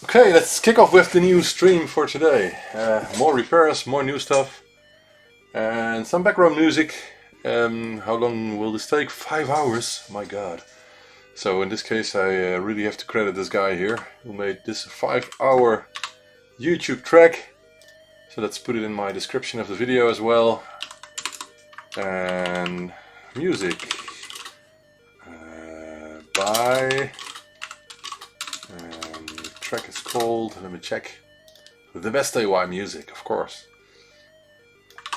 Okay, let's kick off with the new stream for today. More repairs, more new stuff, and some background music. How long will this take? 5 hours? My god. So in this case I really have to credit this guy here who made this 5 hour YouTube track. So let's put it in my description of the video as well. And music by... the track is called, let me check, The Best AY Music, of course.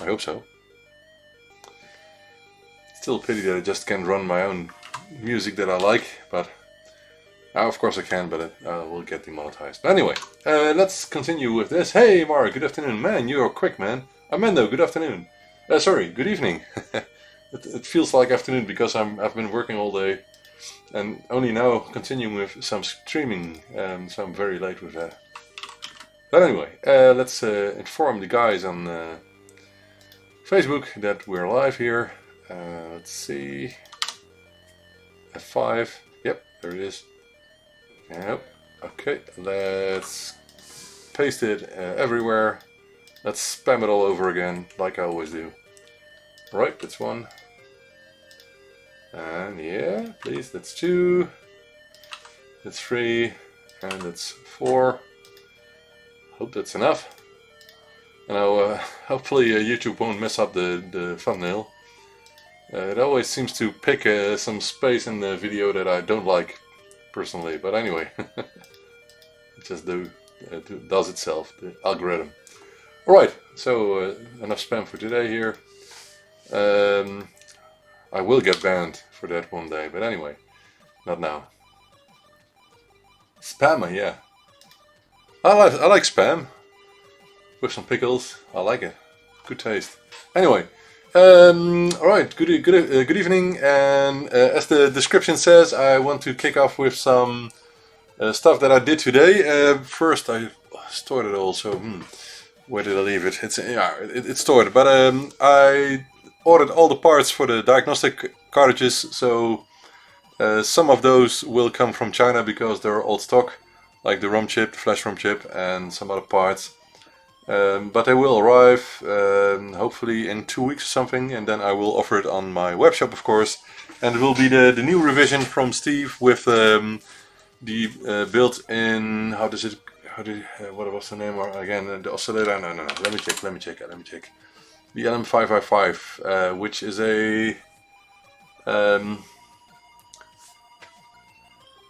I hope so. Still a pity that I just can't run my own music that I like, but of course I can, but it will get demonetized. But anyway, let's continue with this. Hey Mark, good afternoon. Man, you're quick, man. Amendo, good afternoon. Sorry, good evening. it feels like afternoon because I've been working all day and only now continuing with some streaming, so I'm very late with that. But anyway, let's inform the guys on Facebook that we're live here. Let's see. F5. Yep, there it is. Yep. Okay, let's paste it everywhere. Let's spam it all over again, like I always do. Right, that's one. And yeah, please, that's 2. That's 3. And that's 4. Hope that's enough. And now, hopefully YouTube won't mess up the thumbnail. It always seems to pick some space in the video that I don't like, personally. But anyway, it just does itself, the algorithm. Alright, so enough spam for today here. I will get banned for that one day, but anyway, not now. Spammer, yeah. I like spam. With some pickles, I like it. Good taste. Anyway, alright, good evening, and as the description says, I want to kick off with some stuff that I did today. First, I stored it all, so where did I leave it? It's stored, but I ordered all the parts for the diagnostic cartridges, so some of those will come from China because they're old stock, like the ROM chip, the flash ROM chip, and some other parts. But they will arrive hopefully in 2 weeks or something, and then I will offer it on my webshop, of course. And it will be the new revision from Steve with the built-in, what was the name again? The oscillator? No. Let me check. The LM555, which is a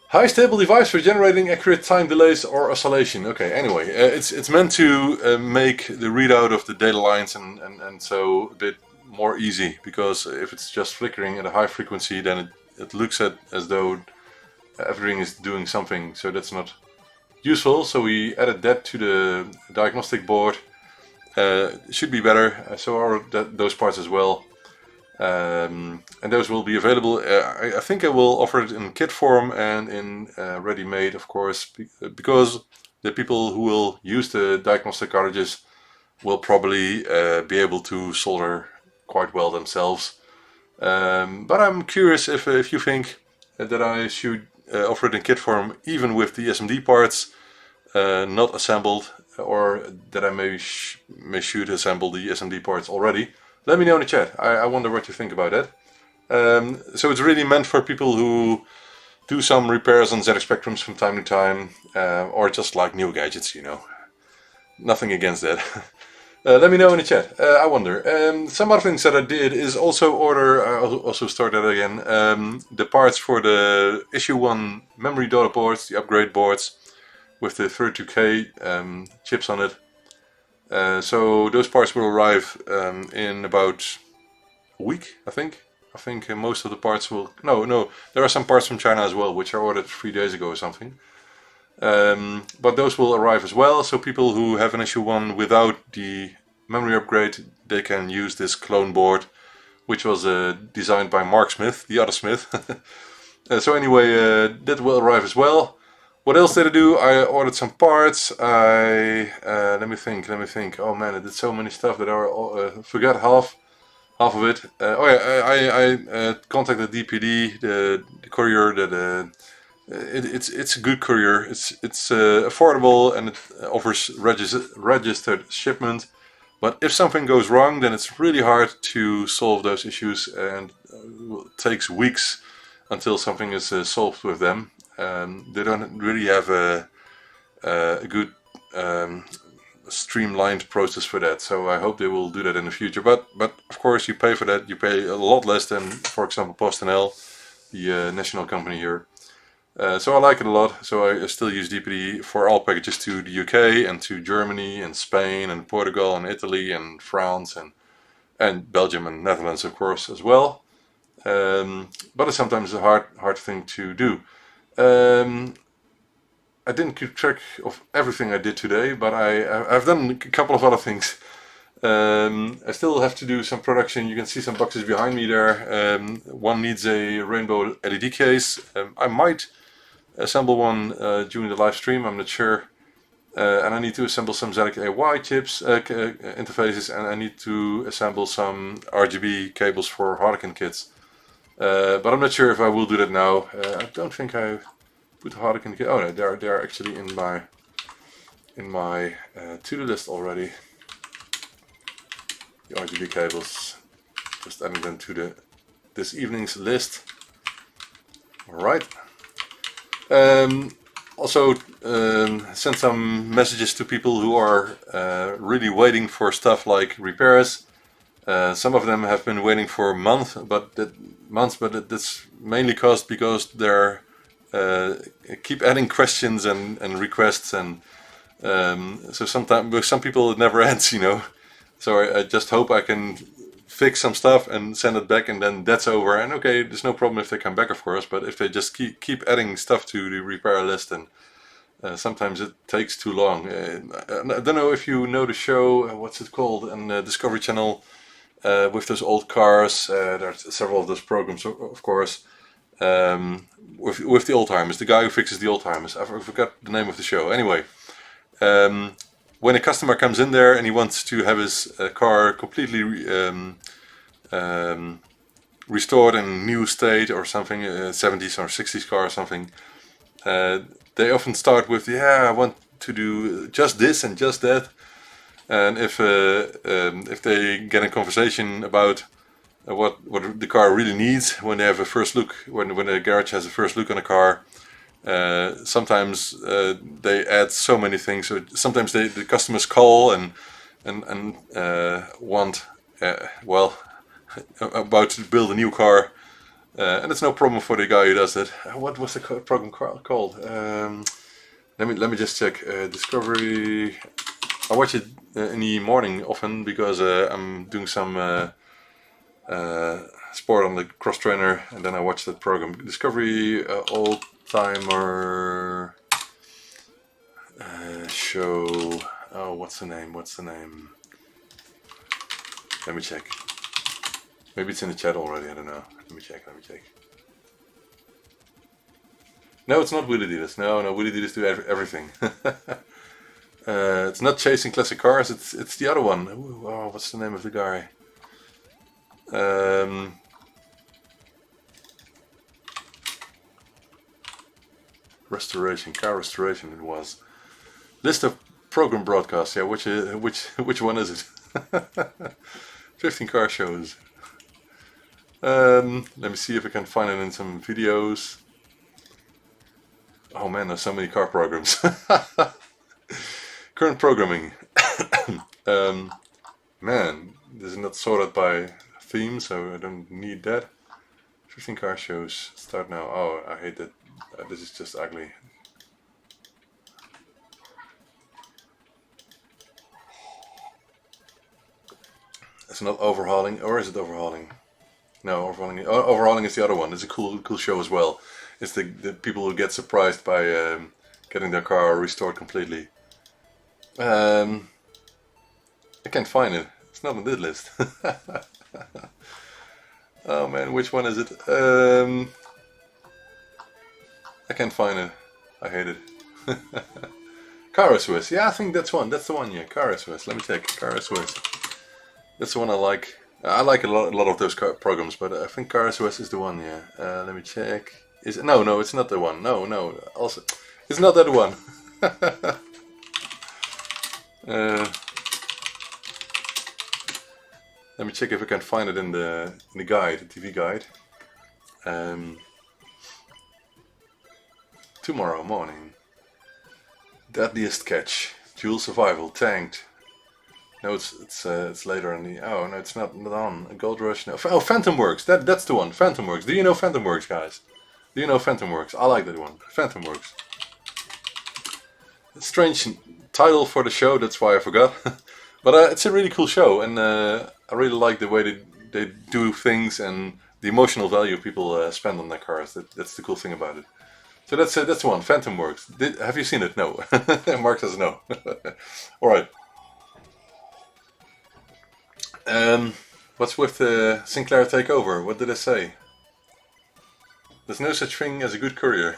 high stable device for generating accurate time delays or oscillation. Okay, anyway, it's meant to make the readout of the data lines and so a bit more easy, because if it's just flickering at a high frequency, then it looks as though everything is doing something, so that's not useful. So we added that to the diagnostic board. It should be better, so are those parts as well. And those will be available. I think I will offer it in kit form and in ready-made, of course, because the people who will use the diagnostic cartridges will probably be able to solder quite well themselves. But I'm curious if you think that I should offer it in kit form, even with the SMD parts not assembled, or that I should assemble the SMD parts already. Let me know in the chat. I wonder what you think about that. So it's really meant for people who do some repairs on ZX Spectrums from time to time, or just like new gadgets, you know. Nothing against that. Let me know in the chat. I wonder. Some other things that I did is also order, I also started again, the parts for the issue 1 memory daughter boards, the upgrade boards, with the 32K chips on it. So those parts will arrive in about a week, I think. I think most of the parts will... No, there are some parts from China as well, which I ordered 3 days ago or something. But those will arrive as well, so people who have an issue 1 without the memory upgrade, they can use this clone board, which was designed by Mark Smith, the other Smith. So anyway, that will arrive as well. What else did I do? I ordered some parts. Let me think. Oh man, I did so many stuff that I forgot half of it. I contacted DPD, the courier that It's a good courier. It's affordable and it offers registered shipment. But if something goes wrong, then it's really hard to solve those issues, and it takes weeks until something is solved with them. They don't really have a good um, streamlined process for that. So I hope they will do that in the future. But of course, you pay for that. You pay a lot less than, for example, PostNL, the national company here. So I like it a lot. So I still use DPD for all packages to the UK and to Germany and Spain and Portugal and Italy and France and Belgium and Netherlands, of course, as well. But it's sometimes a hard thing to do. Um, I didn't keep track of everything I did today, but I've done a couple of other things. I still have to do some production. You can see some boxes behind me there. One needs a rainbow LED case. I might assemble one during the live stream, I'm not sure. And I need to assemble some ZX AY chips interfaces, and I need to assemble some RGB cables for Harlequin kits. But I'm not sure if I will do that now. I don't think I put Harlequin kit. Oh no, they're actually in my to-do list already. The RGB cables. Just adding them to this evening's list. All right. Also sent some messages to people who are really waiting for stuff like repairs. Some of them have been waiting for months, but that's mainly caused because they're keep adding questions and requests, and so sometimes with some people it never ends, you know. So I just hope I can fix some stuff and send it back, and then that's over. And okay, there's no problem if they come back, of course, but if they just keep adding stuff to the repair list, and sometimes it takes too long. I don't know if you know the show, what's it called, on Discovery Channel, with those old cars. There are several of those programs, of course, with the old timers. The guy who fixes the old timers. I forgot the name of the show. Anyway. When a customer comes in there and he wants to have his car completely restored in new state or something, 70s or 60s car or something, they often start with, yeah, I want to do just this and just that. And if they get in conversation about what the car really needs when they have a first look, when the garage has a first look on a car, sometimes they add so many things. So sometimes the customers call and want well about to build a new car, and it's no problem for the guy who does it. What was the program called? Let me just check. Discovery. I watch it in the morning often because I'm doing some sport on the cross trainer, and then I watch that program. Discovery Old Timer show. Oh, what's the name? Let me check. Maybe it's in the chat already. I don't know. Let me check. No, it's not Willy Dealers. No, Willy Dealers do everything. It's not Chasing Classic Cars. It's the other one. Ooh, oh, what's the name of the guy? Car restoration. It was list of program broadcasts. Yeah, which one is it? 15 car shows. Let me see if I can find it in some videos. Oh man, there's so many car programs. Current programming. Man, this is not sorted by theme, so I don't need that. 15 car shows start now. Oh, I hate that. This is just ugly. It's not overhauling, or is it overhauling? No, overhauling is the other one. It's a cool show as well. It's the people who get surprised by getting their car restored completely. I can't find it. It's not on this list. Oh man, which one is it? I can't find it. I hate it. Car Swiss. Yeah, I think that's one. That's the one. Yeah, Car Swiss. Let me check. Car Swiss. That's the one I like. I like a lot of those programs, but I think Car Swiss is the one. Yeah. Let me check. Is no, it's not the one. No. Also, it's not that one. uh, Let me check if I can find it in the guide, the TV guide. Tomorrow morning. Deadliest catch. Dual survival tanked. No, it's later in the. Oh no, it's not on. Gold Rush. No. Oh, Phantom Works. That's the one. Phantom Works. Do you know Phantom Works, guys? Do you know Phantom Works? I like that one. Phantom Works. Strange title for the show. That's why I forgot. But it's a really cool show, and I really like the way they do things and the emotional value people spend on their cars. That's the cool thing about it. So that's the one. Phantom Works. Have you seen it? No. Mark says no. All right. What's with the Sinclair takeover? What did I say? There's no such thing as a good courier.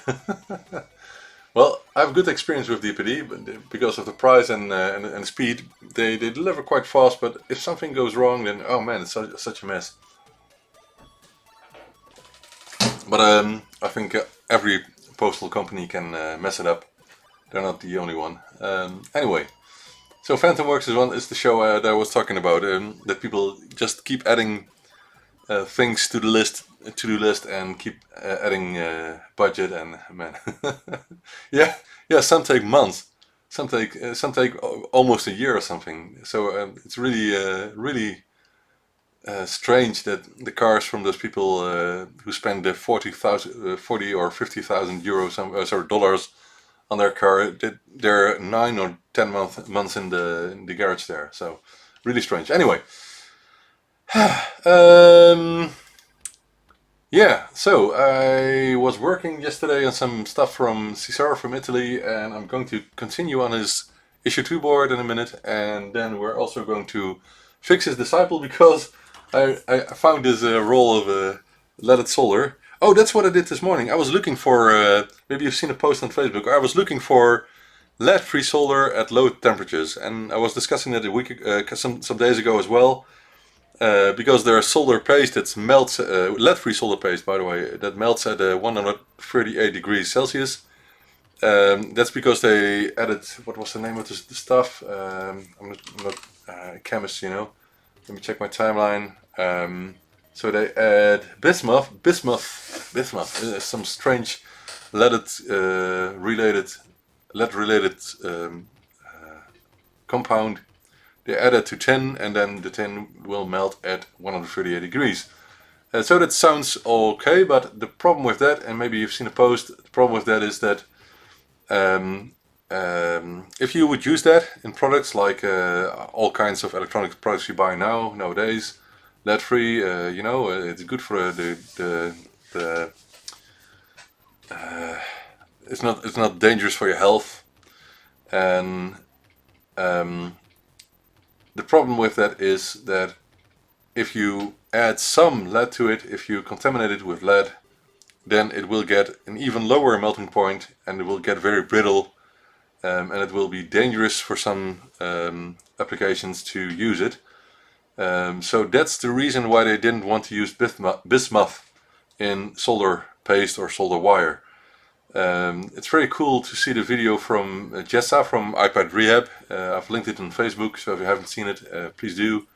Well, I have good experience with DPD, but because of the price and speed, they deliver quite fast. But if something goes wrong, then oh man, it's such a mess. But I think every postal company can mess it up. They're not the only one. Anyway, so Phantom Works is the show that I was talking about. That people just keep adding things to the to-do list and keep adding budget and man. yeah, some take months, some take almost a year or something. So it's really strange that the cars from those people who spend the 40 or 50,000 euros, sorry, dollars on their car, they're 9 or 10 months in the garage there. So really strange. Anyway. Yeah, so I was working yesterday on some stuff from Cesar from Italy, and I'm going to continue on his issue 2 board in a minute, and then we're also going to fix his disciple because I found this roll of leaded solder. Oh, that's what I did this morning. I was looking for, maybe you've seen a post on Facebook, I was looking for lead-free solder at low temperatures, and I was discussing that some days ago as well. Because there's solder paste that melts, lead-free solder paste, by the way, that melts at 138 degrees Celsius. That's because they added, what was the name of the stuff? I'm not a chemist, you know. Let me check my timeline. So they add bismuth, some strange lead-related compound. They add it to tin, and then the tin will melt at 138 degrees. So that sounds okay, but the problem with that, and maybe you've seen a post, the problem with that is that if you would use that in products like all kinds of electronic products you buy nowadays, lead-free, you know, it's good for it's not dangerous for your health, and the problem with that is that if you add some lead to it, if you contaminate it with lead, then it will get an even lower melting point and it will get very brittle, and it will be dangerous for some applications to use it. So that's the reason why they didn't want to use bismuth in solder paste or solder wire. It's very cool to see the video from Jessa from iPad Rehab. I've linked it on Facebook, so if you haven't seen it, please do.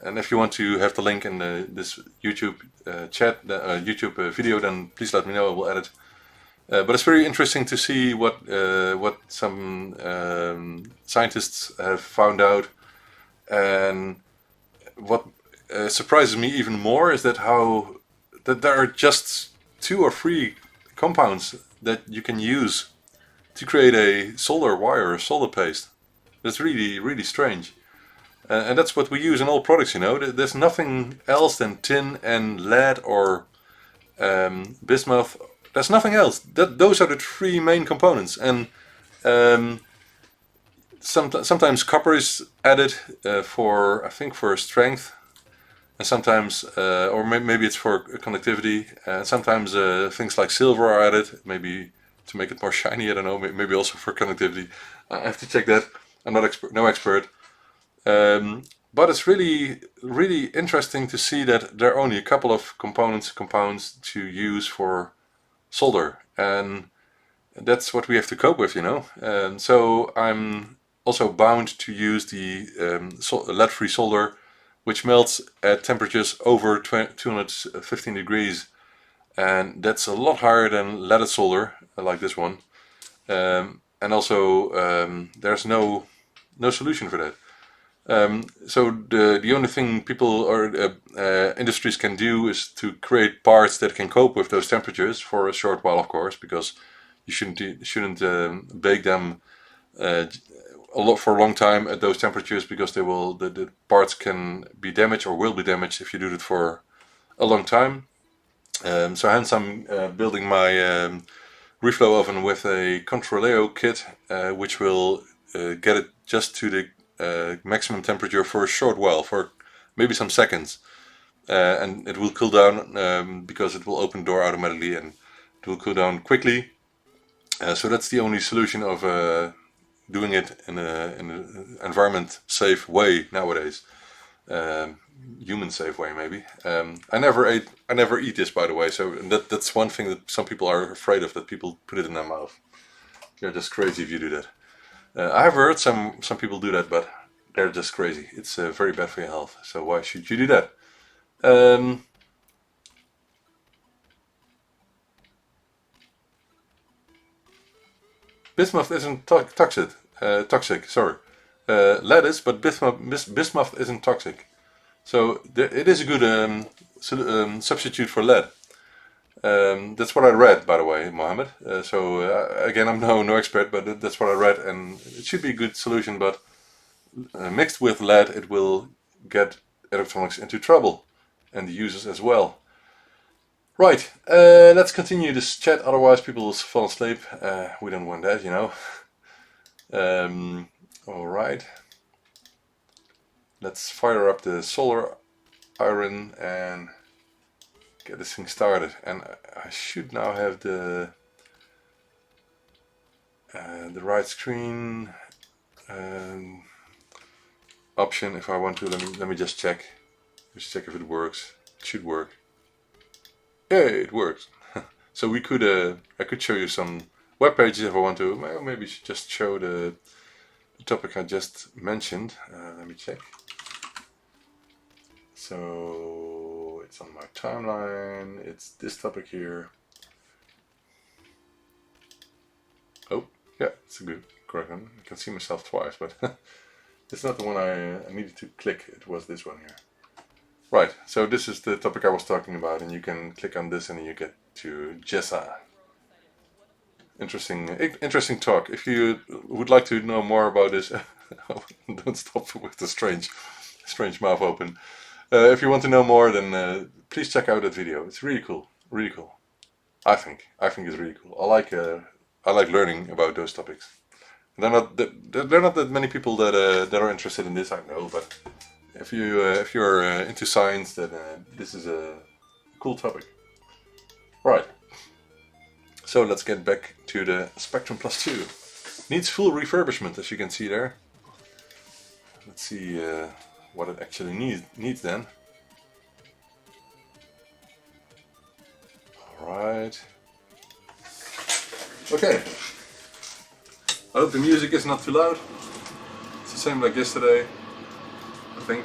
And if you want to have the link in this YouTube YouTube video, then please let me know. I will add it. But it's very interesting to see what some scientists have found out, and what surprises me even more is that there are just 2 or 3 compounds that you can use to create a solder wire or solder paste. That's really strange, and that's what we use in all products, you know. There's nothing else than tin and lead or bismuth. There's nothing else. Those are the 3 main components, and sometimes copper is added for, I think, for strength, and sometimes, or maybe it's for conductivity, and sometimes things like silver are added, maybe to make it more shiny, I don't know, maybe also for conductivity. I have to check that. I'm not no expert. But it's really interesting to see that there are only a couple of compounds to use for solder, and that's what we have to cope with, you know. So I'm also bound to use the lead-free solder, which melts at temperatures over 215 degrees, and that's a lot higher than leaded solder like this one. And also there's no solution for that. So the only thing people or industries can do is to create parts that can cope with those temperatures for a short while, of course, because you shouldn't bake them for a long time at those temperatures, because the parts can be damaged or will be damaged if you do it for a long time. So hence I'm building my reflow oven with a Controleo kit, which will get it just to the maximum temperature for a short while, for maybe some seconds, and it will cool down because it will open the door automatically, and it will cool down quickly. So that's the only solution of doing it in an environment safe way nowadays. Human safe way, maybe. I never eat this, by the way. So that's one thing that some people are afraid of, that people put it in their mouth. You're just crazy if you do that. I have heard some people do that, but they're just crazy. It's very bad for your health. So why should you do that? Bismuth isn't toxic. Toxic. Sorry. Lead is, but bismuth isn't toxic. So it is a good substitute for lead. That's what I read, by the way, Mohammed. Again, I'm no expert, but that's what I read, and it should be a good solution. But mixed with lead, it will get electronics into trouble, and the users as well. Right, let's continue this chat, otherwise people will fall asleep. We don't want that, you know. Alright. Let's fire up the solar iron and get this thing started. And I should now have the right screen option if I want to. Let me just check. Just check if it works. It should work. Yeah, it works. So we could I could show you some web pages if I want to. Well, maybe just show the topic I just mentioned. Let me check. So it's on my timeline. It's this topic here. Oh, yeah, it's a good correct one. I can see myself twice, but it's not the one I needed to click. It was this one here. Right, so this is the topic I was talking about, and you can click on this and you get to Jessa. Interesting talk. If you would like to know more about this, don't stop with the strange mouth open. If you want to know more, then please check out that video. It's really cool, really cool. I think it's really cool. I like learning about those topics. There are not that many people that are interested in this, I know, but if you're into science, then this is a cool topic. Right. So let's get back to the Spectrum Plus 2. Needs full refurbishment, as you can see there. Let's see what it actually needs then. Alright. Okay. I hope the music is not too loud. It's the same like yesterday, I think.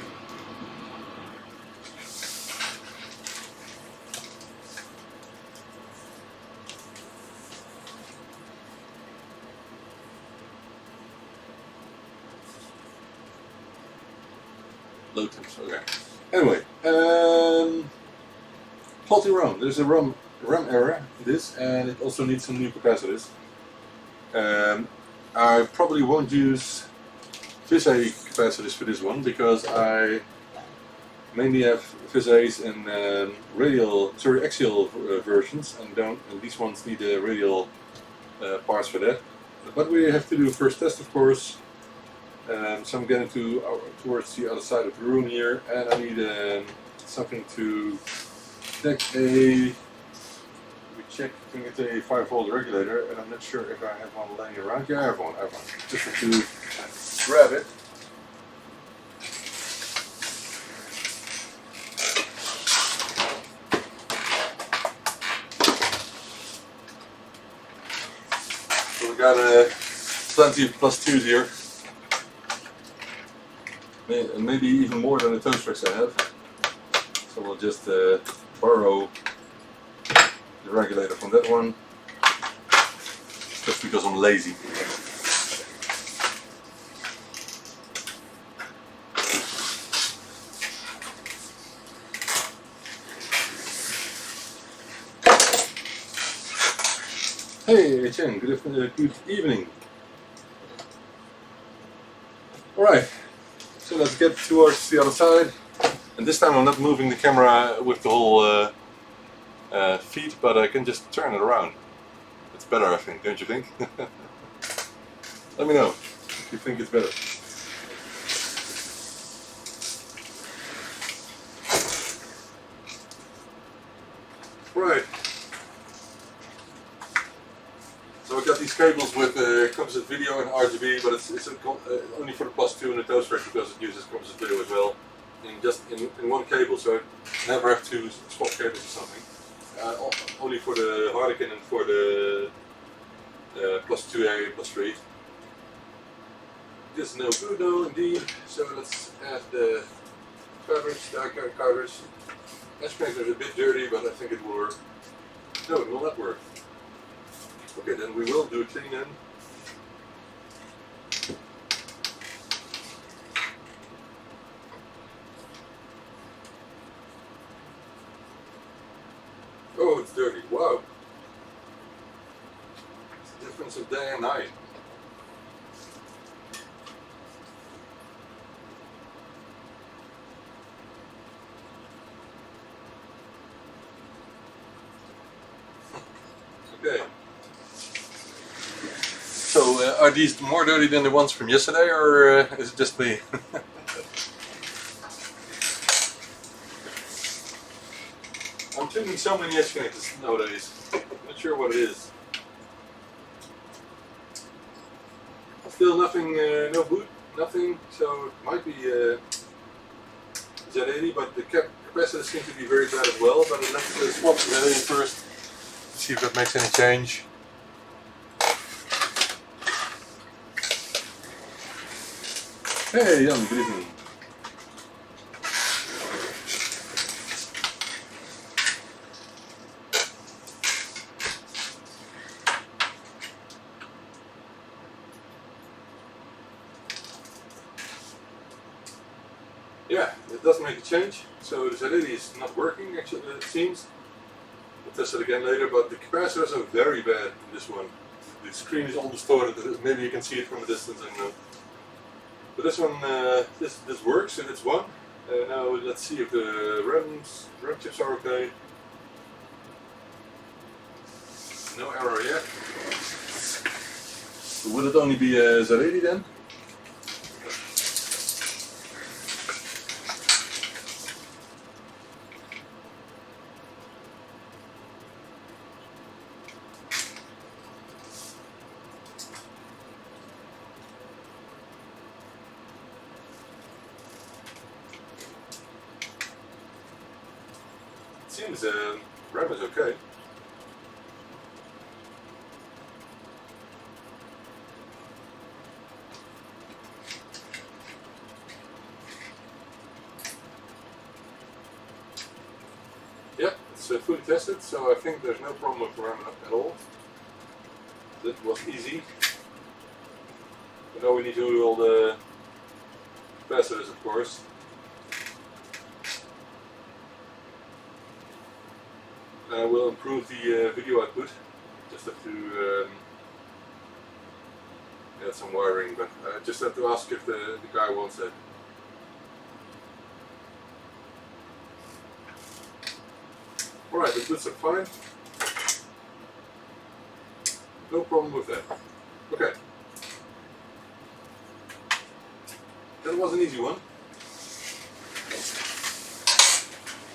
Low temps, okay. Anyway, faulty RAM. There's a RAM error in this, and it also needs some new capacitors. I probably won't use VIS-A capacitors for this one, because I mainly have VIS-A's in axial versions, and these ones need radial parts for that. But we have to do a first test, of course. So I'm getting towards the other side of the room here, and I need something to check to get a 5-volt regulator, and I'm not sure if I have one laying around. Yeah, I have one. Just have to grab it. I've got plenty of +2s here. Maybe even more than the toe stretch I have. So we'll just borrow the regulator from that one, just because I'm lazy. Hey Chen, good evening. Alright, so let's get towards the other side. And this time I'm not moving the camera with the whole feet, but I can just turn it around. It's better, I think, don't you think? Let me know if you think it's better. Right. So I got these cables with composite video and RGB, but it's only for the +2 and the toe stretch because it uses composite video as well. In one cable, so I never have to swap cables or something. Only for the Harlequin and for the +2A, +3. This is no good though, indeed. So let's add the cartridge, the cartridge. Edge connector is a bit dirty, but I think it will work. No, it will not work. Okay, then we will do a clean in. Oh, it's dirty. Wow. It's the difference of day and night. Okay. So, are these more dirty than the ones from yesterday, or is it just me? I'm tuning so many edge connectors nowadays. I'm not sure what it is. Still nothing, no boot, nothing. So it might be Z80, but the capacitors seem to be very bad as well. But let's swap the Z80 first to see if that makes any change. Hey Jan, good evening. Yeah, it does make a change. So the Z80 is not working, actually, it seems. We'll test it again later, but the capacitors are very bad in this one. The screen is all distorted, maybe you can see it from a distance, I don't know. But this one, this works and it's one. Now let's see if the RAM chips are okay. No error yet. So will it only be a Z80 then? Seems RAM is okay. Yeah, it's fully tested, so I think there's no problem with RAM at all. That was easy. But now we need to do all the capacitors, of course. We'll improve the video output. Just have to add some wiring, but I just have to ask if the guy wants it. Alright, the bits are fine. No problem with that. Okay. That was an easy one.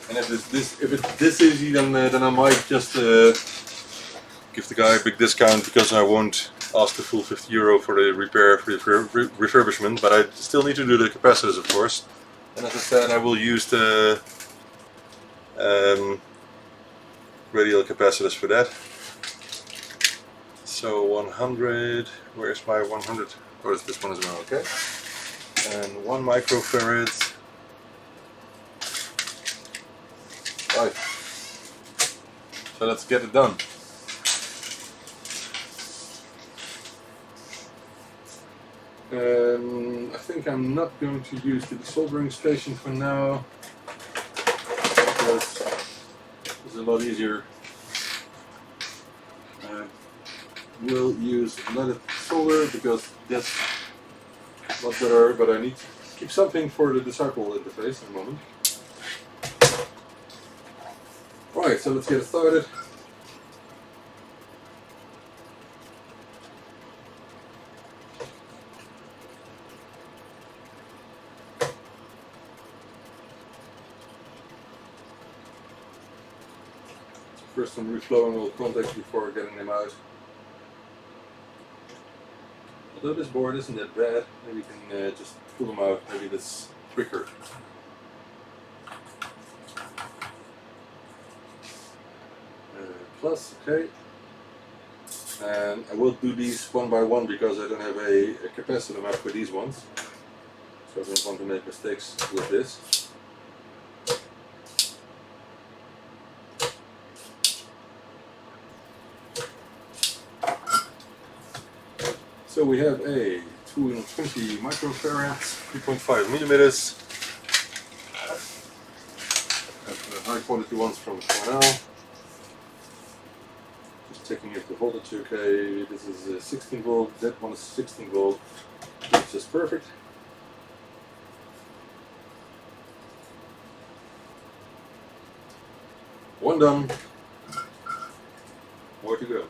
And if it's this easy, then I might just give the guy a big discount, because I won't ask the full €50 for the repair, for the refurbishment. But I still need to do the capacitors, of course. And as I said, I will use the radial capacitors for that. So 100, where's my 100? Or is this one as well? Okay. And 1 microfarad. Right. So let's get it done. I think I'm not going to use the soldering station for now, because it's a lot easier. We'll use leaded solder because that's a lot better, but I need to keep something for the disciple interface in a moment. Right, so let's get it started. First some reflowing will contact before getting them out. Although this board isn't that bad, maybe you can just pull them out, maybe that's quicker. Plus, okay. And I will do these one by one because I don't have a capacitor map for these ones. So I don't want to make mistakes with this. So we have a 220 microfarads, 3.5 millimeters. Have high quality ones from Cornell. Just checking if the voltage is okay. This is a 16 volt, that one is 16 volt, which is perfect. One done. More to go.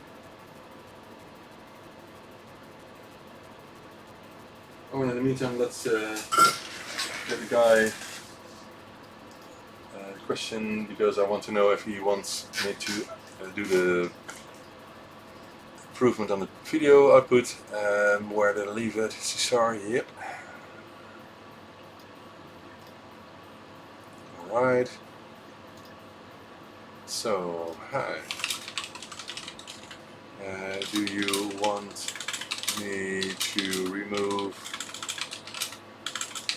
Oh, and in the meantime, let's get the guy a question, because I want to know if he wants me to do the improvement on the video output. Where did I leave it? Cesar, yep. Alright. So, hi. Do you want me to remove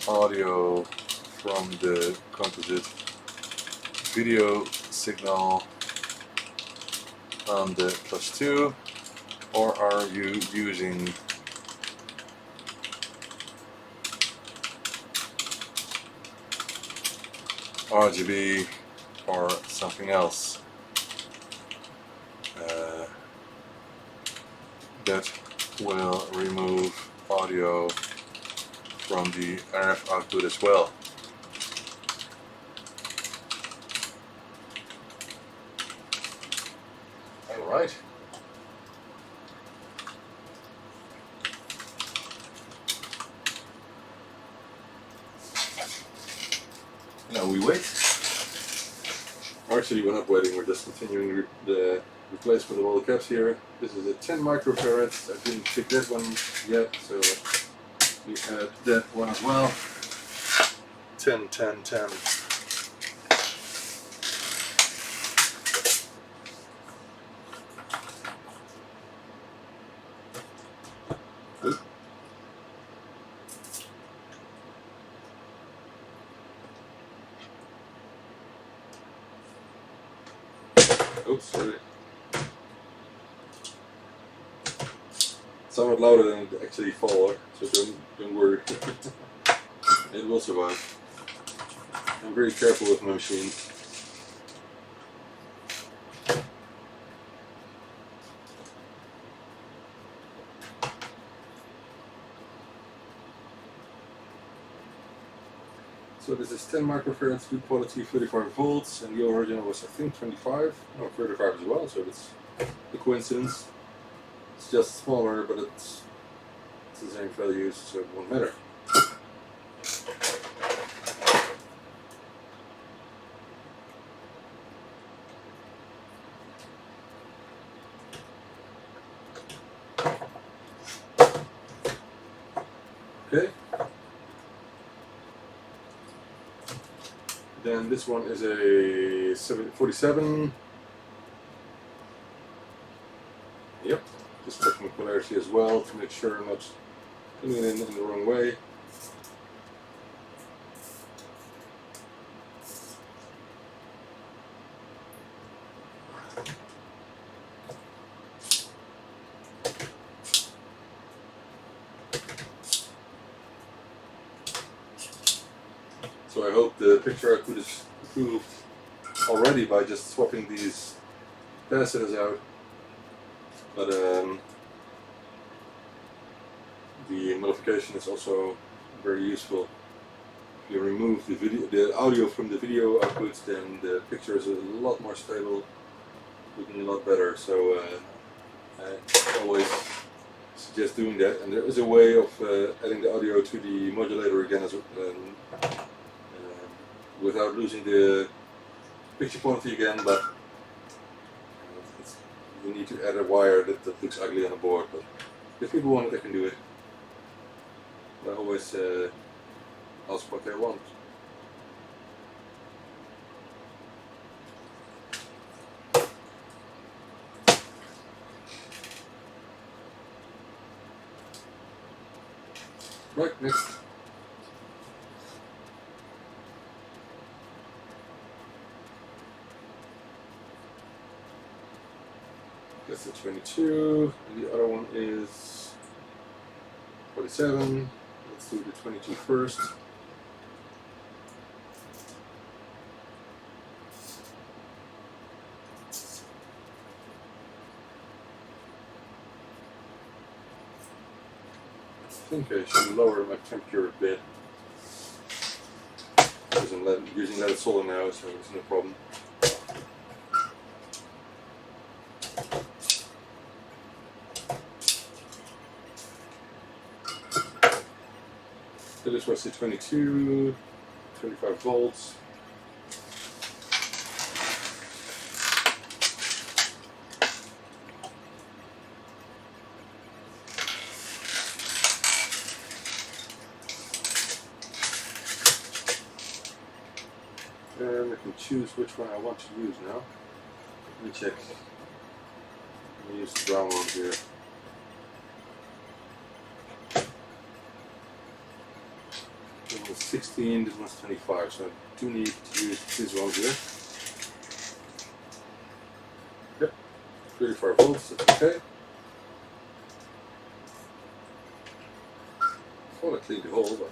audio from the composite video signal on the +2, or are you using RGB or something else that will remove audio from the RF output as well? Alright. Now we wait. Actually, we're not waiting, we're just continuing the replacement of all the caps here. This is a 10 microfarads. I didn't pick that one yet, so we add that one as well. 10, 10, 10. Oop. Oops, sorry. Somewhat louder than it actually fall, so don't worry. It will survive. I'm very careful with my machine. So this is 10 microfarads, good quality, 35 volts, and the original was I think 25, no 35 as well, so that's a coincidence. It's just smaller, but it's the same values, so it won't matter. Okay. Then this one is a 47. Yep, just accuracy as well to make sure I'm not putting it in the wrong way. So I hope the picture output is improved already by just swapping these capacitors out. But the modification is also very useful. If you remove the audio from the video outputs, then the picture is a lot more stable, looking a lot better. So I always suggest doing that. And there is a way of adding the audio to the modulator again as without losing the picture quality again, but you need to add a wire that looks ugly on the board. But if people want it, they can do it. I always ask what they want. Right, next. That's the 22, and the other one is 47. Let's do the 22 first. I think I should lower my temperature a bit. I'm using leaded solder now, so it's no problem. So this was the 22, 25 volts. And I can choose which one I want to use now. Let me check. Let me use the brown one here. This one's 16, this one's 25, so I do need to use this one here. Yep, 35 volts, that's okay. I thought I cleaned the hole, but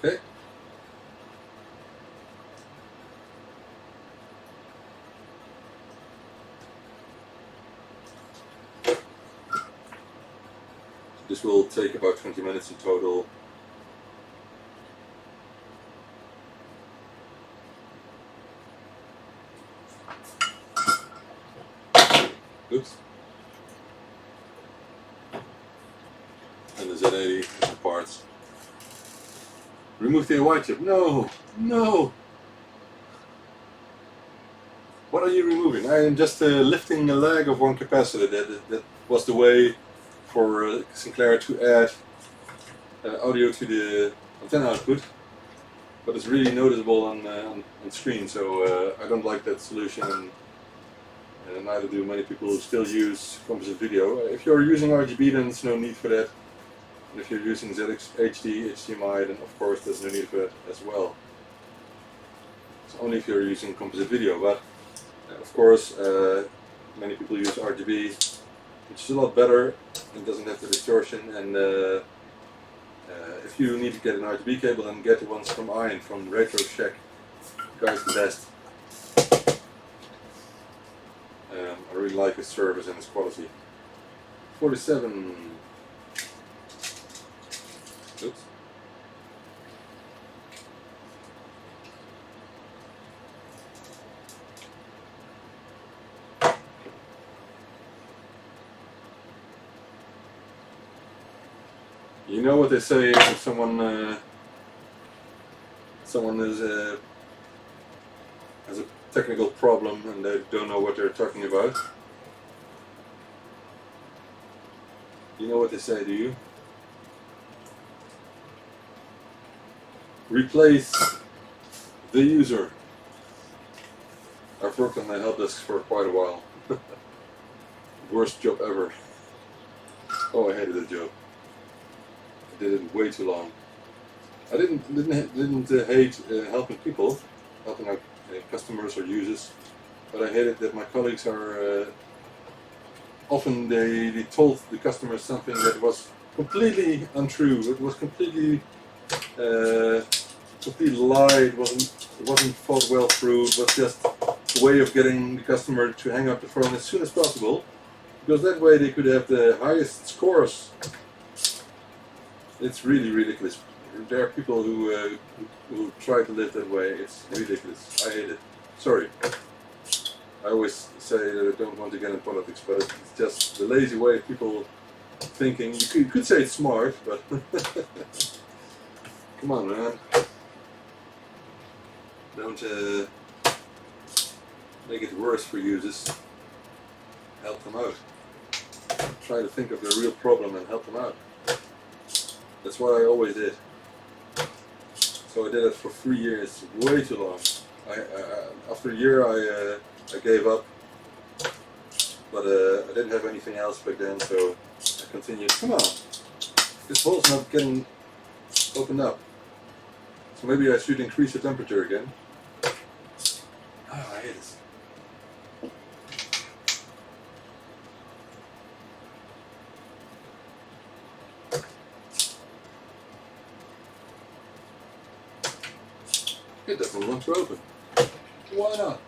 okay. This will take about 20 minutes in total. Oops. And the Z80 is the parts. Remove the AY chip. No! No! What are you removing? I am just lifting a leg of one capacitor. That was the way for Sinclair to add audio to the antenna output. But it's really noticeable on screen, so I don't like that solution, and neither do many people who still use composite video. If you're using RGB, then there's no need for that. And if you're using ZX, HD, HDMI, then of course there's no need for that as well. It's only if you're using composite video, but of course many people use RGB, which is a lot better and doesn't have the distortion. And if you need to get an RGB cable, then get the ones from Iron, from Radio Shack. The guy's the best. I really like his service and his quality. 47. Oops. You know what they say if someone has a technical problem and they don't know what they're talking about. You know what they say, do you? Replace the user. I've I've worked on my help desk for quite a while. Worst job ever. Oh, I hated that job. I did it way too long. I didn't hate helping people, helping out customers or users, but I hated that my colleagues are often they told the customers something that was completely untrue. It was completely complete lie. It wasn't thought well through. It was just a way of getting the customer to hang up the phone as soon as possible, because that way they could have the highest scores. It's really ridiculous. There are people who try to live that way. It's ridiculous. I hate it. Sorry. I always say that I don't want to get in politics, but it's just the lazy way of people thinking. You could say it's smart, but come on, man. Don't make it worse for users. Help them out. Try to think of the real problem and help them out. That's what I always did. So I did it for 3 years, way too long. After a year I gave up, but I didn't have anything else back then, so I continued. Come on, this hole's not getting opened up. So maybe I should increase the temperature again. Oh, I hate this. It doesn't want to open. Why not?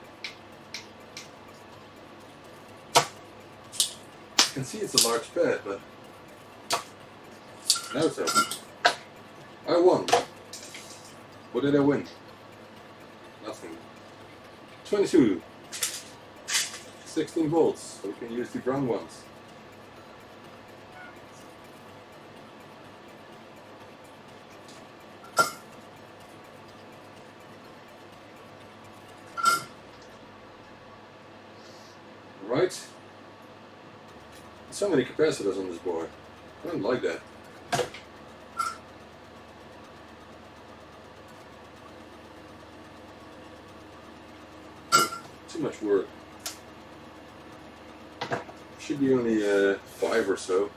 You can see it's a large pad, but now it's open. I won. What did I win? Nothing. 22. 16 volts, so we can use the brown ones. Right? So many capacitors on this board. I don't like that. Too much work. Should be only 5 or so.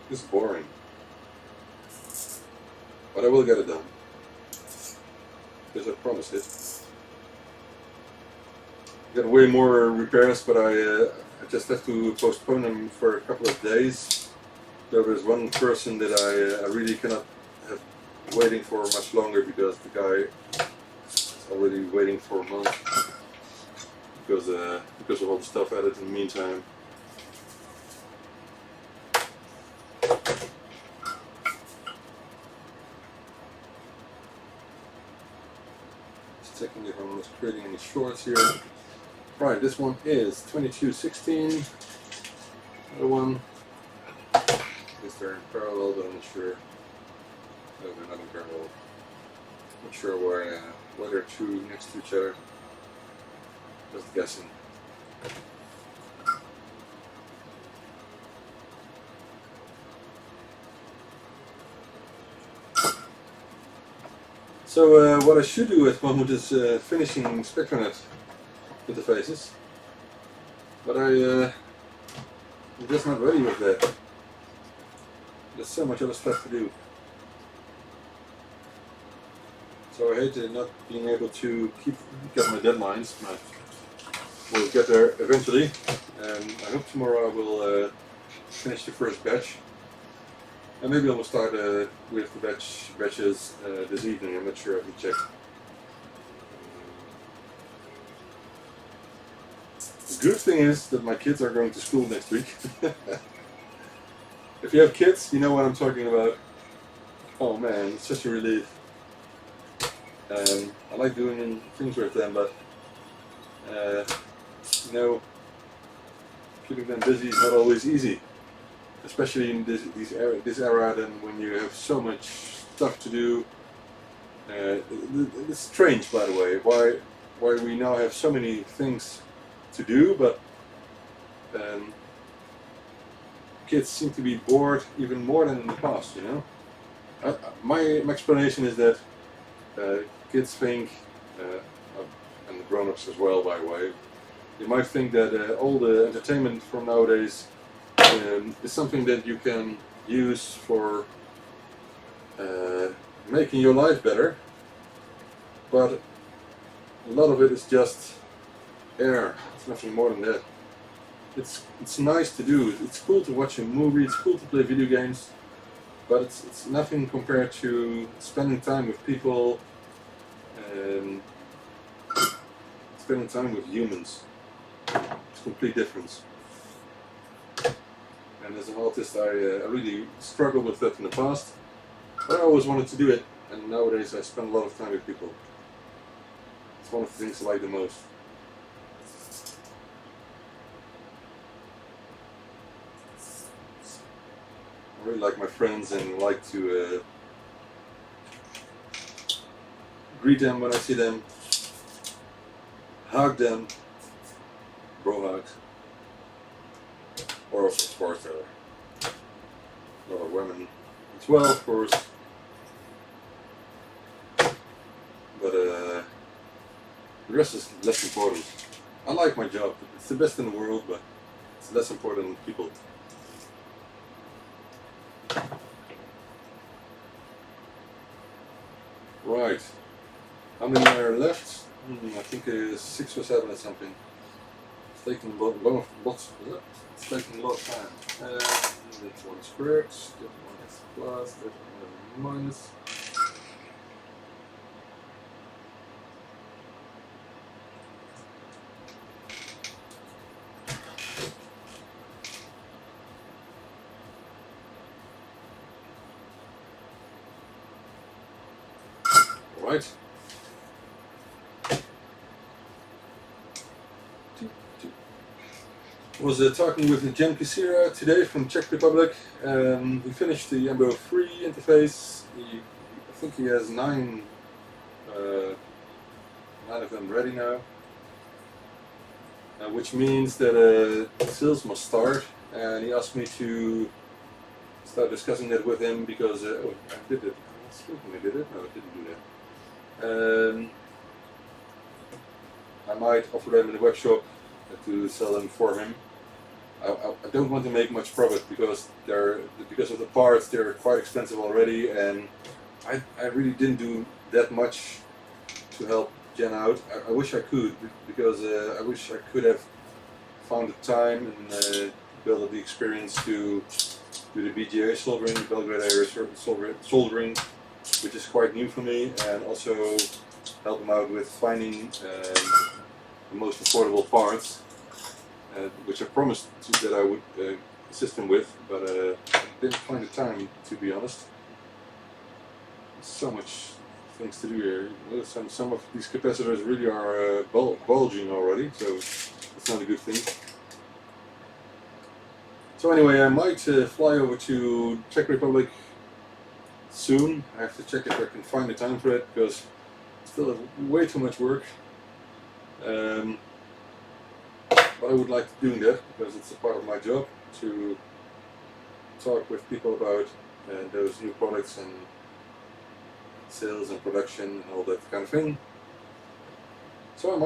This is boring. But I will get it done. Because I promised it. Got way more repairs, but I just have to postpone them for a couple of days. There's one person that I really cannot have waiting for much longer, because the guy is already waiting for a month because of all the stuff added in the meantime. Just checking if I'm not creating any shorts here. Right, this one is 2216. Other one. I guess they're in parallel, but I'm not sure. No, they're not in parallel. Not sure why they're two next to each other. Just guessing. So what I should do at the moment is finishing Spectranets interfaces, but I'm just not ready with that. There's so much other stuff to do. So I hate not being able to get my deadlines, but we'll get there eventually. And I hope tomorrow I will finish the first batch. And maybe I will start with the batches this evening. I'm not sure, I have to check. The good thing is that my kids are going to school next week. If you have kids, you know what I'm talking about. Oh man, it's such a relief. I like doing things with them, but you know, keeping them busy is not always easy. Especially in this era, then when you have so much stuff to do. It's strange, by the way, why we now have so many things to do, but kids seem to be bored even more than in the past, you know. My explanation is that kids think, and grown-ups as well, by the way, you might think that all the entertainment from nowadays is something that you can use for making your life better, but a lot of it is just air. It's nothing more than that. It's nice to do. It's cool to watch a movie. It's cool to play video games, but it's nothing compared to spending time with people and spending time with humans. It's a complete difference. And as an artist, I really struggled with that in the past, but I always wanted to do it. And nowadays, I spend a lot of time with people. It's one of the things I like the most. I really like my friends and like to greet them when I see them, hug them, bro hugs. Or of course there are a lot of women as well, of course. But the rest is less important. I like my job. It's the best in the world, but it's less important than people. Right. How many are left? I think 6 or 7 or something. It's taking a lot of time. That one is correct, that one is plus, that one is minus. Right. I was talking with Jen Kisira today from Czech Republic. We finished the Embo 3 interface. I think he has 9 of them ready now, which means that sales must start. And he asked me to start discussing that with him because oh, I did it. I did it. No, I didn't do that. I might offer them in the web shop to sell them for him. I don't want to make much profit because of the parts. They're quite expensive already, and I really didn't do that much to help Jen out. I wish I could, because I wish I could have found the time and built up the experience to do the BGA soldering, Belgrade area soldering, which is quite new for me, and also help him out with finding the most affordable parts. Which I promised that I would assist him with, but I didn't find the time, to be honest. There's so much things to do here. Some of these capacitors really are bulging already, so it's not a good thing. So anyway, I might fly over to Czech Republic soon. I have to check if I can find the time for it, because I still have way too much work. But I would like to do that because it's a part of my job to talk with people about those new products and sales and production and all that kind of thing. So I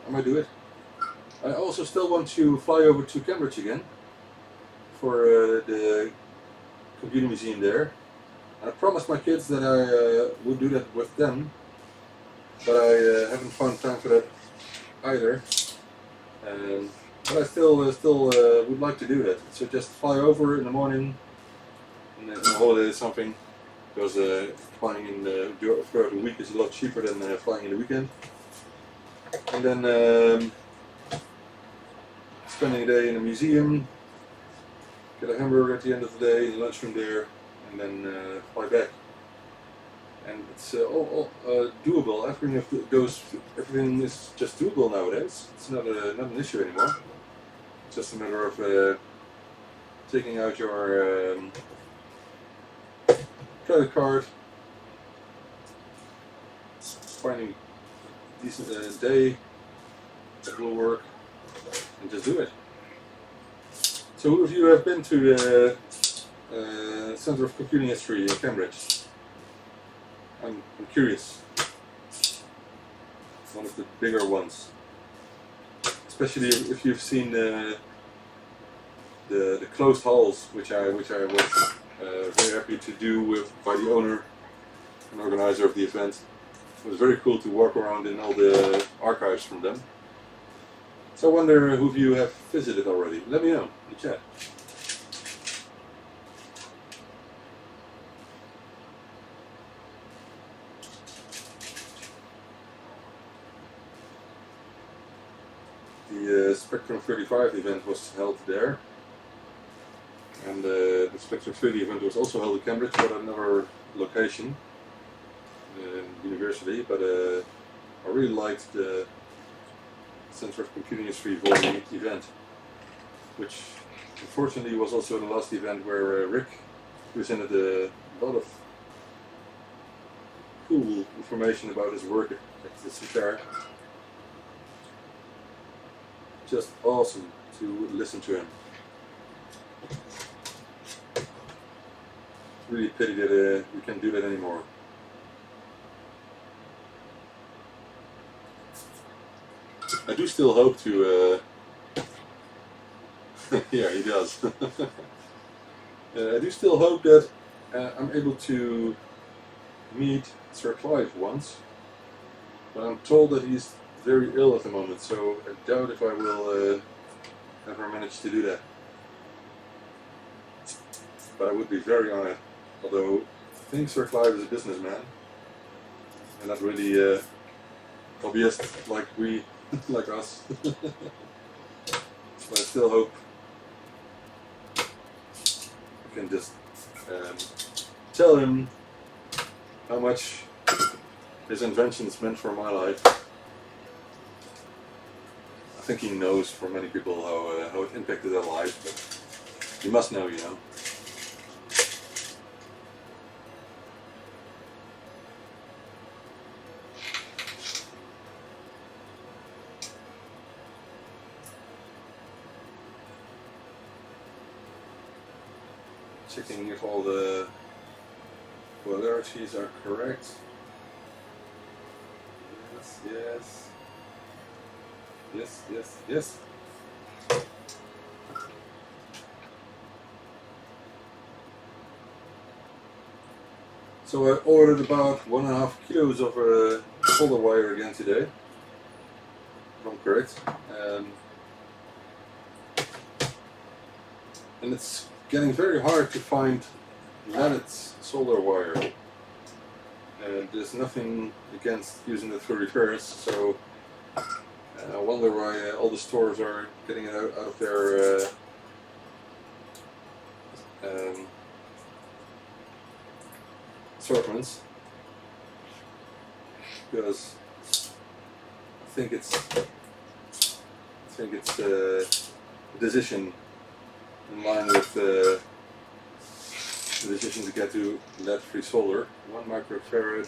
might do it. I also still want to fly over to Cambridge again for the computer museum there. I promised my kids that I would do that with them, but I haven't found time for that either. But I still would like to do that. So just fly over in the morning, and then on holiday or something, because flying in throughout the week is a lot cheaper than flying in the weekend. And then spending a day in a museum, get a hamburger at the end of the day, lunchroom there, and then fly back. And it's all doable. Everything is just doable nowadays. It's not an issue anymore. It's just a matter of taking out your credit card, finding a decent day that will work, and just do it. So who of you have been to the Center of Computing History in Cambridge? I'm curious. one of the bigger ones. Especially if you've seen the closed halls, which I was very happy to do by the owner and organizer of the event. It was very cool to walk around in all the archives from them. So I wonder who of you have visited already. Let me know in the chat. The Spectrum 35 event was held there, and the Spectrum 30 event was also held in Cambridge, but at another location, university. But I really liked the Center of Computing History Volume event, which unfortunately was also the last event where Rick presented a lot of cool information about his work at the CTAR. Just awesome to listen to him. Really pity that we can't do that anymore. I do still hope to. Yeah, he does. I do still hope that I'm able to meet Sir Clive once, but I'm told that he's very ill at the moment, so I doubt if I will ever manage to do that. But I would be very honored, although I think Sir Clive is a businessman and not really hobbyist like we, like us. But I still hope I can just tell him how much his inventions meant for my life. I think he knows for many people how it impacted their lives, but you must know, you know. Checking if all the polarities are correct. Yes, yes. Yes, yes, yes. So I ordered about 1.5 kilos of solder wire again today, if I'm correct. And it's getting very hard to find leaded solder wire. And there's nothing against using the 31st, so I wonder why all the stores are getting it out of their assortments, because I think it's a decision in line with the decision to get to lead-free solder. 1 microfarad.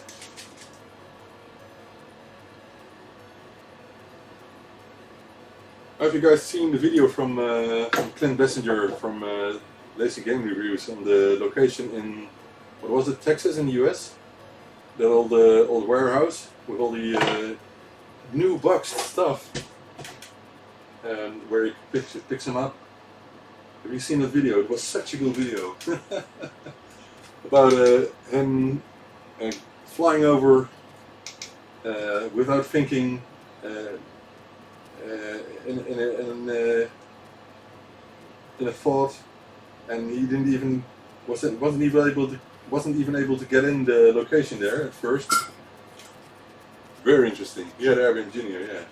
Have you guys seen the video from Clint Bessinger from Lazy Game Reviews on the location in, what was it, Texas in the US? That old warehouse with all the new boxed stuff, and where he picks them up. Have you seen that video? It was such a good video. About him flying over without thinking in a thought, and he wasn't even able to get in the location there at first. Very interesting. He had Airbnb Junior, yeah.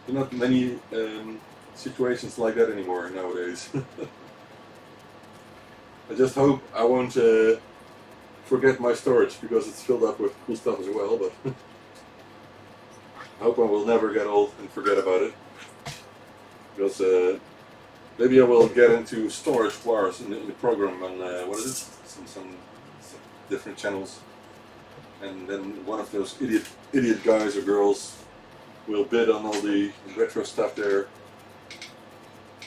There are not many situations like that anymore nowadays. I just hope I won't forget my storage, because it's filled up with cool stuff as well, but I hope I will never get old and forget about it, because maybe I will get into storage wars in the program on, what is it, some different channels, and then one of those idiot guys or girls will bid on all the retro stuff there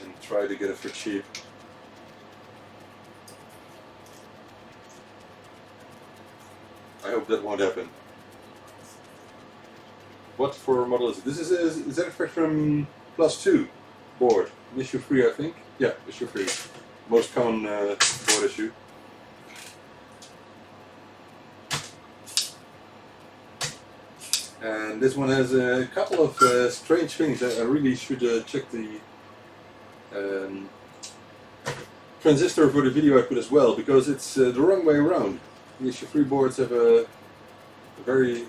and try to get it for cheap. I hope that won't happen. What for model is it? This is a Spectrum Plus 2 board. Issue 3, I think. Yeah, issue 3. Most common board issue. And this one has a couple of strange things. I really should check the transistor for the video output as well, because it's the wrong way around. The issue 3 boards have a very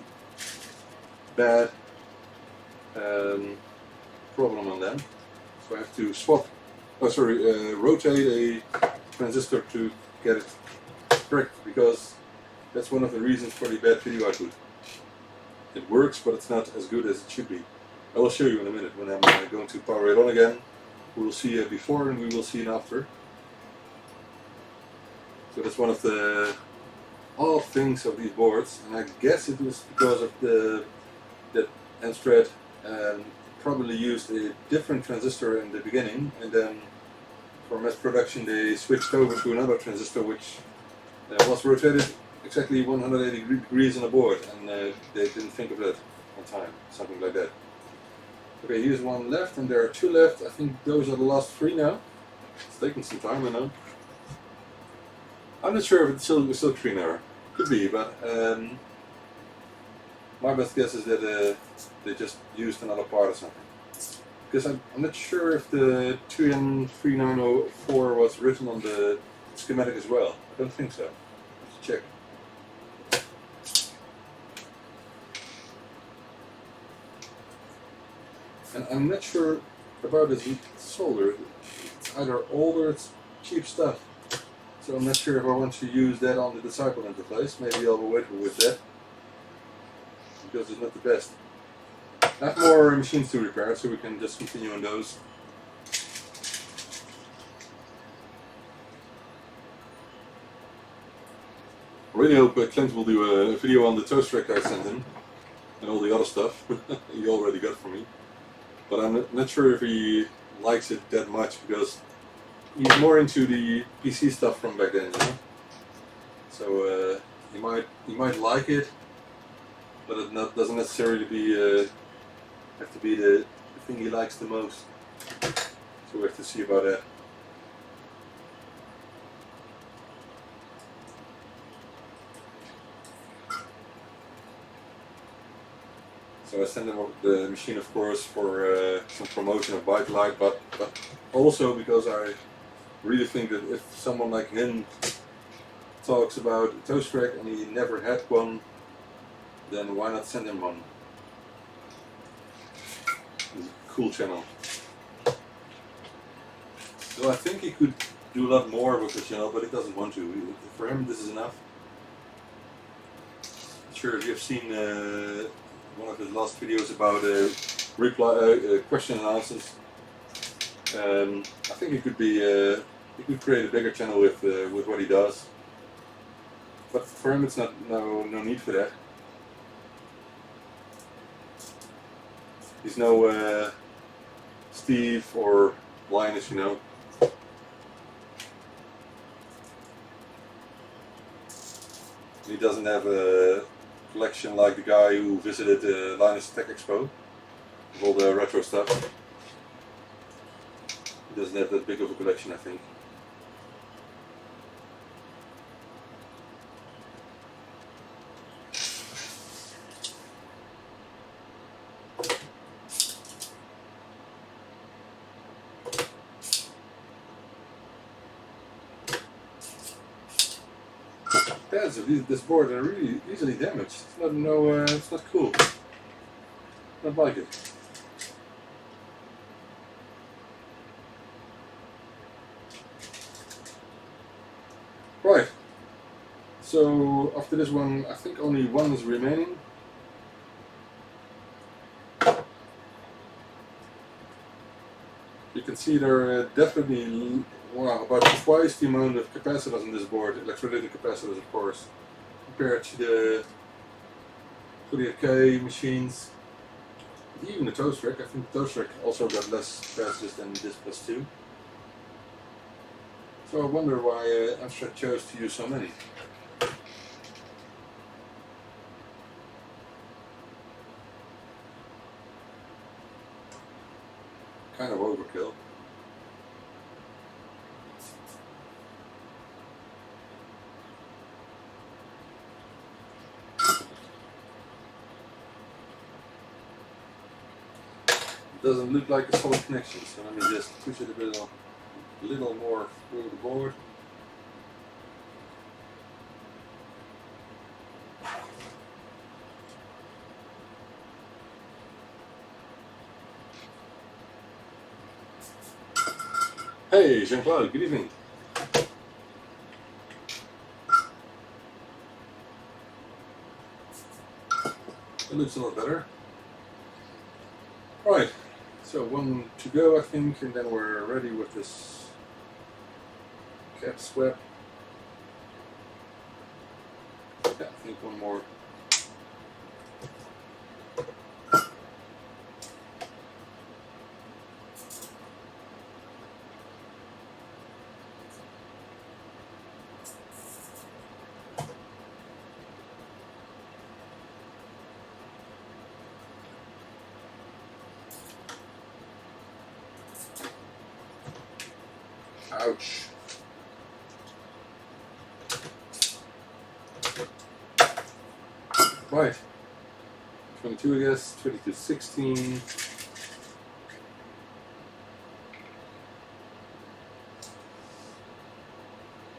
bad problem on them. So I have to rotate a transistor to get it correct, because that's one of the reasons for the bad video output. It works, but it's not as good as it should be. I will show you in a minute when I'm going to power it on again. We will see a before and we will see an after. So that's one of the odd things of these boards, and I guess it was because of that Amstrad probably used a different transistor in the beginning, and then for mass production they switched over to another transistor which was rotated exactly 180 degrees on the board, and they didn't think of that on time, something like that. Okay, here's one left, and there are two left. I think those are the last three now. It's taking some time, I know. I'm not sure if it's still green error. Could be, but my best guess is that they just used another part or something. Because I'm not sure if the 2N3904 was written on the schematic as well. I don't think so. Let's check. And I'm not sure about this solder. It's either old or it's cheap stuff. So I'm not sure if I want to use that on the Disciple interface. Maybe I'll wait with that, because it's not the best. I have more machines to repair, so we can just continue on those. I really hope Clint will do a video on the toast rack I sent him, and all the other stuff he already got from me. But I'm not sure if he likes it that much, because he's more into the PC stuff from back then, you know? So he might like it, but it doesn't necessarily have to be the thing he likes the most. So we have to see about that. So I sent him the machine, of course, for some promotion of ByteDelight, but also because I really think that if someone like him talks about a toast rack and he never had one, then why not send him one? It's a cool channel. So I think he could do a lot more with the channel, but he doesn't want to. For him, this is enough. Not sure if you've seen one of his last videos about question and answers. I think it could be he could create a bigger channel with what he does. But for him, it's no need for that. He's no Steve or Linus, you know. He doesn't have a collection like the guy who visited Linus Tech Expo with all the retro stuff. He doesn't have that big of a collection, I think. This board are really easily damaged. It's not it's not cool. Not like it. Right. So after this one, I think only one is remaining. You can see there are definitely about twice the amount of capacitors on this board, electrolytic capacitors, of course, compared to the 48K machines. Even the toast rack. I think the toast rack also got less capacitors than this plus 2. So I wonder why Amstrad chose to use so many. kind of overkill. It doesn't look like a solid connection, so let me just push it a little more through the board. Hey, Jean-Claude, good evening. It looks a lot better. Right, so one to go, I think, and then we're ready with this cap swap. Yeah, I think one more. Ouch. Right. 22, I guess. 2216.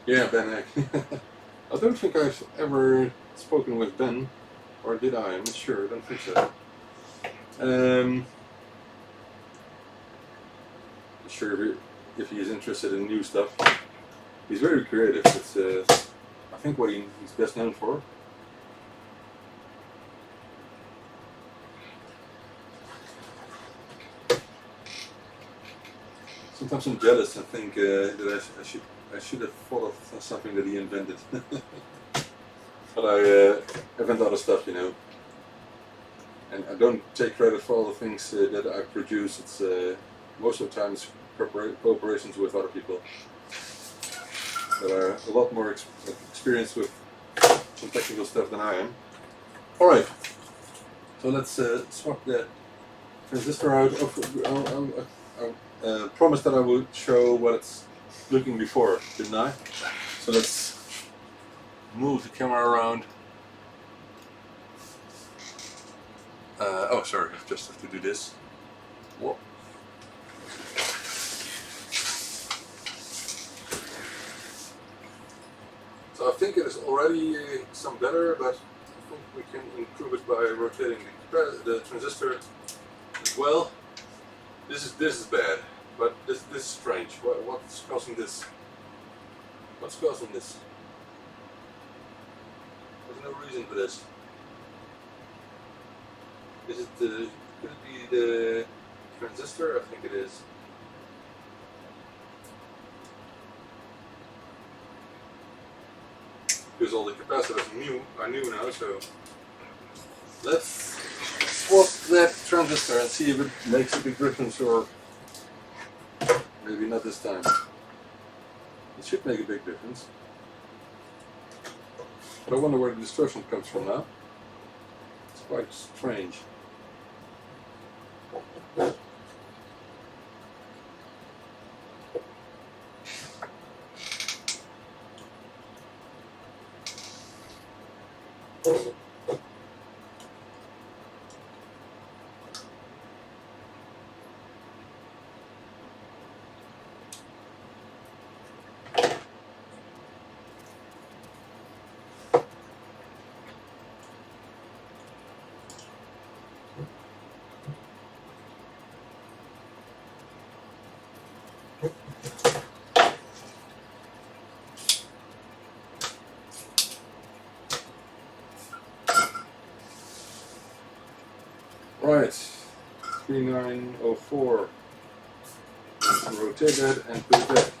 Yeah, Ben Heck. I don't think I've ever spoken with Ben, or did I? I'm not sure. I don't think so. Not sure if he is interested in new stuff. He's very creative. It's I think what he's best known for. Sometimes I'm jealous and think that I should have thought of something that he invented. But I invent other stuff, you know. And I don't take credit for all the things that I produce. It's most of the time it's cooperations with other people that are a lot more experienced with some technical stuff than I am. All right, so let's swap that transistor out. I promised that I would show what it's looking before, didn't I? So let's move the camera around. Oh, sorry, I just have to do this. Whoa. So I think it is already some better, but I think we can improve it by rotating the transistor as well. This is bad, but this is strange. What's causing this? What's causing this? There's no reason for this. Is it could it be the transistor? I think it is. Because all the capacitors are new now, so let's swap that transistor and see if it makes a big difference, or maybe not this time. It should make a big difference. But I wonder where the distortion comes from now. It's quite strange. Right, 3904. Rotate that and put it back.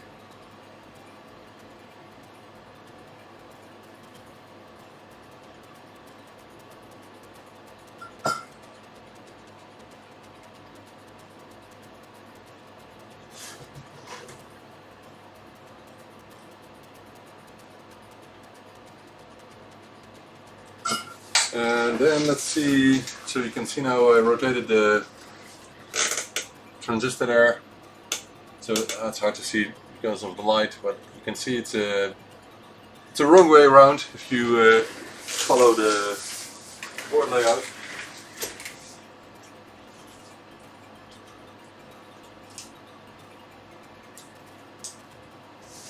And then let's see, so you can see now I rotated the transistor there. So that's hard to see because of the light, but you can see it's a wrong way around if you follow the board layout.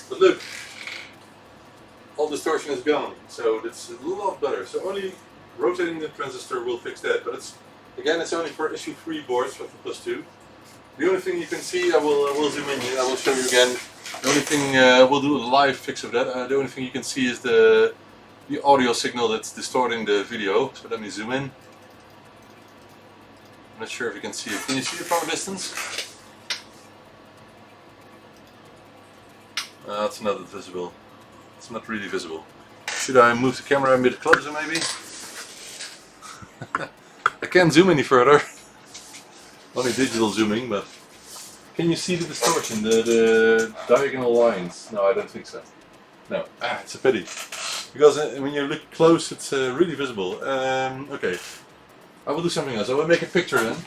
But look, all distortion is gone, so it's a lot better. So only rotating the transistor will fix that, but it's only for issue 3 boards for the +2. The only thing you can see, I will zoom in here, I will show you again. The only thing, we'll do a live fix of that. The only thing you can see is the audio signal that's distorting the video. So let me zoom in. I'm not sure if you can see it. Can you see it from a distance? It's not visible. It's not really visible. Should I move the camera a bit closer maybe? I can't zoom any further. Only digital zooming, but can you see the distortion, the diagonal lines? No, I don't think so. No, it's a pity. Because when you look close, it's really visible. Okay, I will do something else. I will make a picture then.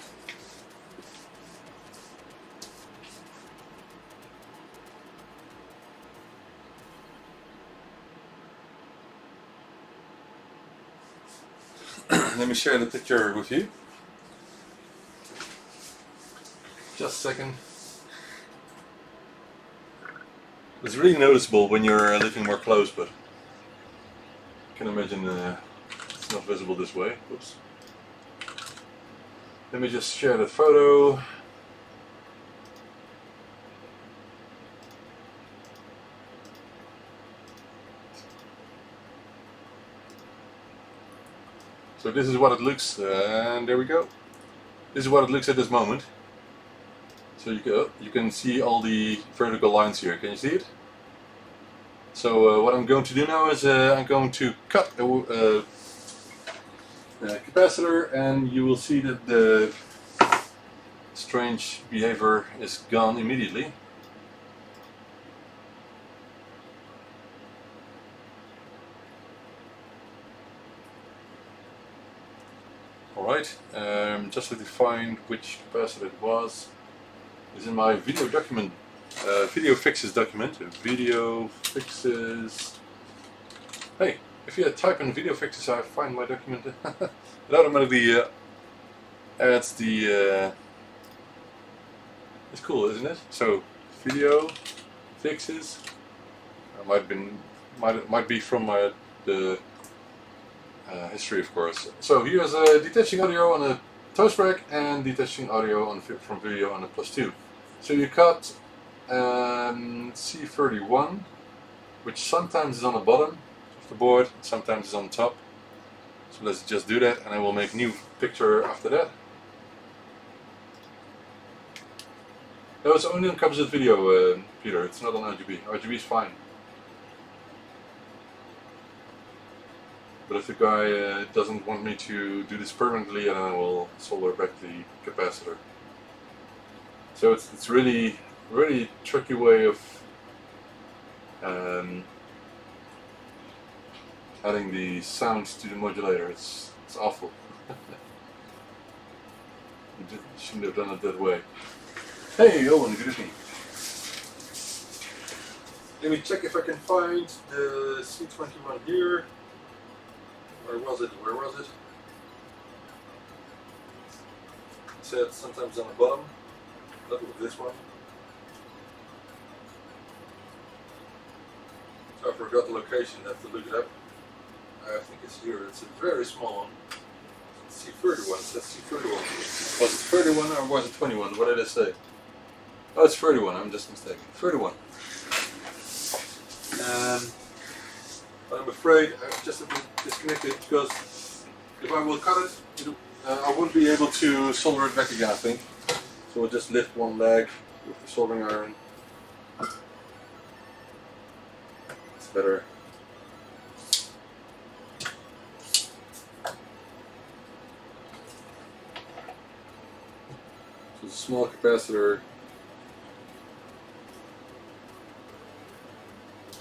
Let me share the picture with you. Just a second. It's really noticeable when you're looking more close, but I can imagine it's not visible this way. Oops. Let me just share that photo. So this is what it looks, and there we go. This is what it looks at this moment. So you can see all the vertical lines here. Can you see it? So what I'm going to do now is I'm going to cut a capacitor, and you will see that the strange behavior is gone immediately. Alright, just to define which capacitor it was. Is in my video document, video fixes document. Video fixes. Hey, if you type in video fixes, I find my document. It automatically adds the. It's cool, isn't it? So video fixes. Might be from the history, of course. So here's detaching audio on a toast rack and detaching audio on from video on a +2. So you cut C31, which sometimes is on the bottom of the board, sometimes is on top. So let's just do that, and I will make a new picture after that. No, it's only on composite video, Peter. It's not on RGB. RGB is fine. But if the guy doesn't want me to do this permanently, then I will solder back the capacitor. So it's really tricky way of adding the sound to the modulator. It's awful. You shouldn't have done it that way. Hey Owen, good evening. Let me check if I can find the C21 here. Where was it? Where was it? It said sometimes on the bottom. That was this one. So I forgot the location, I have to look it up. I think it's here. It's a very small one. C31. That's C31. Was it 31 or was it 21? What did I say? Oh, it's 31. I'm just mistaken. 31. But I'm afraid I've just disconnected because if I will cut it, I won't be able to solder it back again, I think. So we'll just lift one leg with the soldering iron. It's better. So it's a small capacitor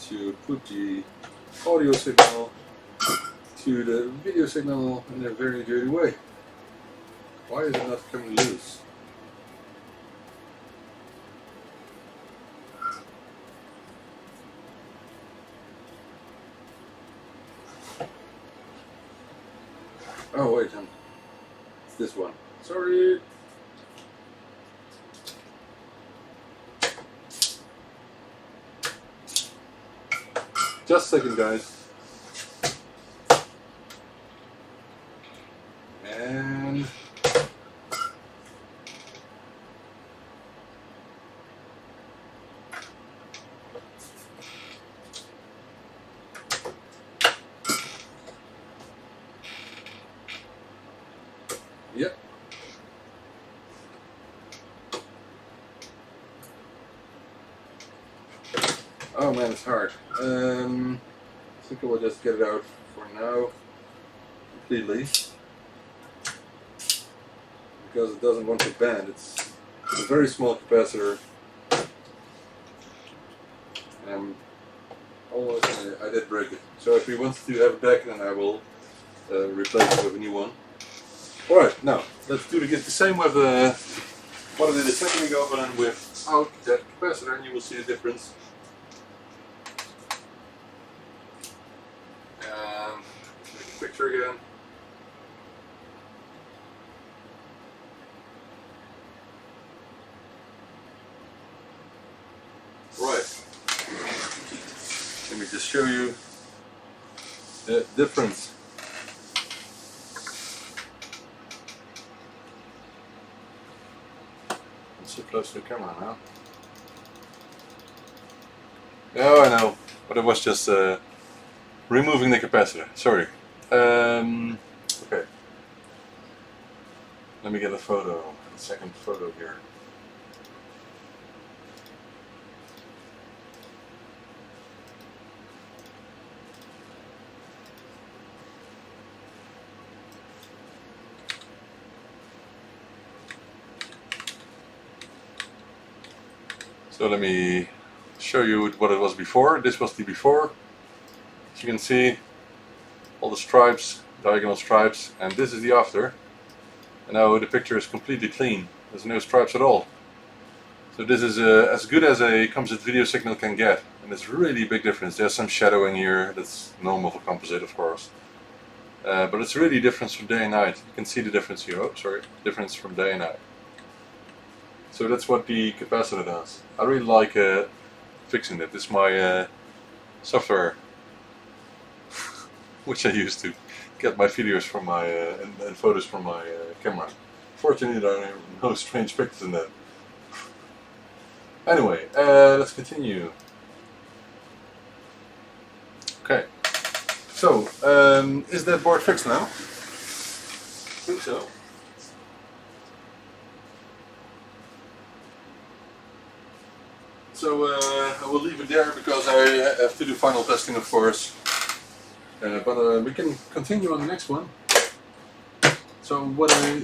to put the audio signal to the video signal in a very dirty way. Why is it not coming loose? Oh wait, it's this one. Sorry. Just a second, guys. And yep. Oh man, it's hard. I think I will just get it out for now completely because it doesn't want to bend. It's a very small capacitor. Almost, I did break it. So if he wants to have it back, then I will replace it with a new one. Alright, now let's do the same with what I did a second ago, but then without that capacitor, and you will see the difference. Make a picture again. Right. Let me just show you the difference. I'm so close to the camera now. Oh, I know, but it was just removing the capacitor. Sorry. Okay. Let me get a photo. A second photo here. So let me show you what it was before. This was the before. As you can see, all the stripes, diagonal stripes, and this is the after. And now the picture is completely clean. There's no stripes at all. So this is as good as a composite video signal can get, and it's really a big difference. There's some shadowing here, that's normal for composite, of course. But it's really a difference from day and night. You can see the difference here. Oh, sorry, difference from day and night. So that's what the capacitor does. I really like fixing it. This is my software, which I use to get my videos from my and photos from my camera. Fortunately, there are no strange pictures in that. Anyway, let's continue. Okay. So, is that board fixed now? I think so. So I will leave it there because I have to do final testing, of course. But we can continue on the next one. So what I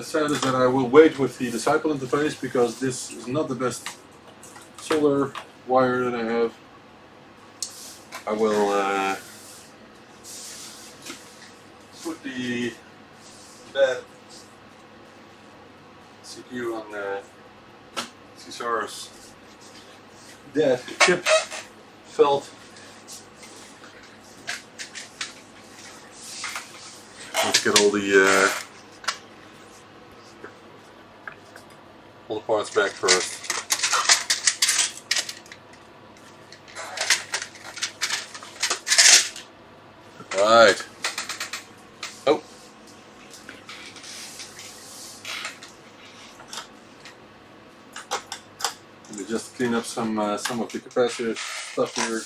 said is that I will wait with the Disciple interface because this is not the best solder wire that I have. I will put the bad CPU on Cesar's dead chip felt. Let's get all the parts back first. Right. Oh. Let me just clean up some of the capacitor stuff here.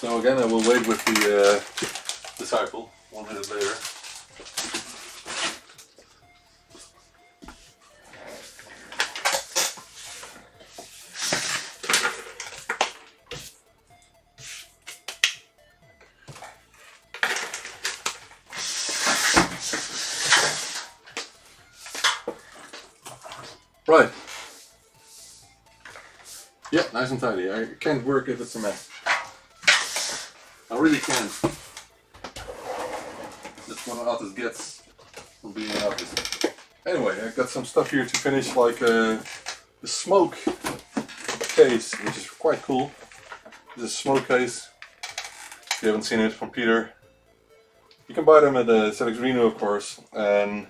So again, I will wait with the Disciple 1 minute later. Right. Yeah, nice and tidy. I can't work if it's a mess. I really can't. That's what an artist gets from being an artist. Anyway, I got some stuff here to finish, like the smoke case, which is quite cool. This is a smoke case. If you haven't seen it from Peter, you can buy them at ZX Reno, of course. And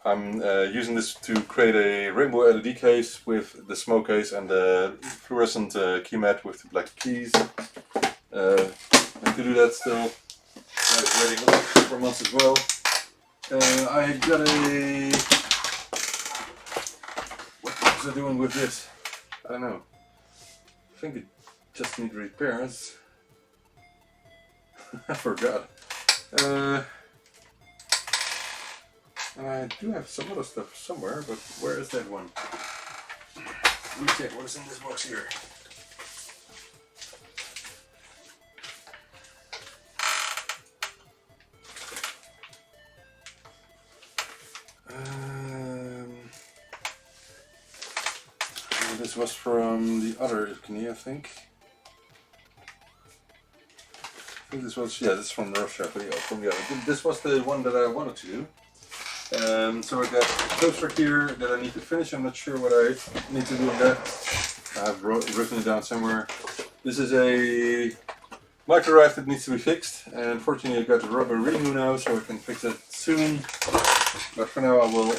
I'm using this to create a rainbow LED case with the smoke case and the fluorescent key mat with the black keys. And to do that still, I'm waiting for months as well. I got a... What was I doing with this? I don't know. I think it just needs repairs. I forgot. And I do have some other stuff somewhere, but where is that one? Let me check what is in this box here. This was from the other Icony, I think. This was, yeah, this is from Russia, from the other. This was the one that I wanted to do. So I got a toaster here that I need to finish. I'm not sure what I need to do with that. I've written it down somewhere. This is a micro drive that needs to be fixed. And fortunately I've got the rubber renew now, so I can fix it soon. But for now I will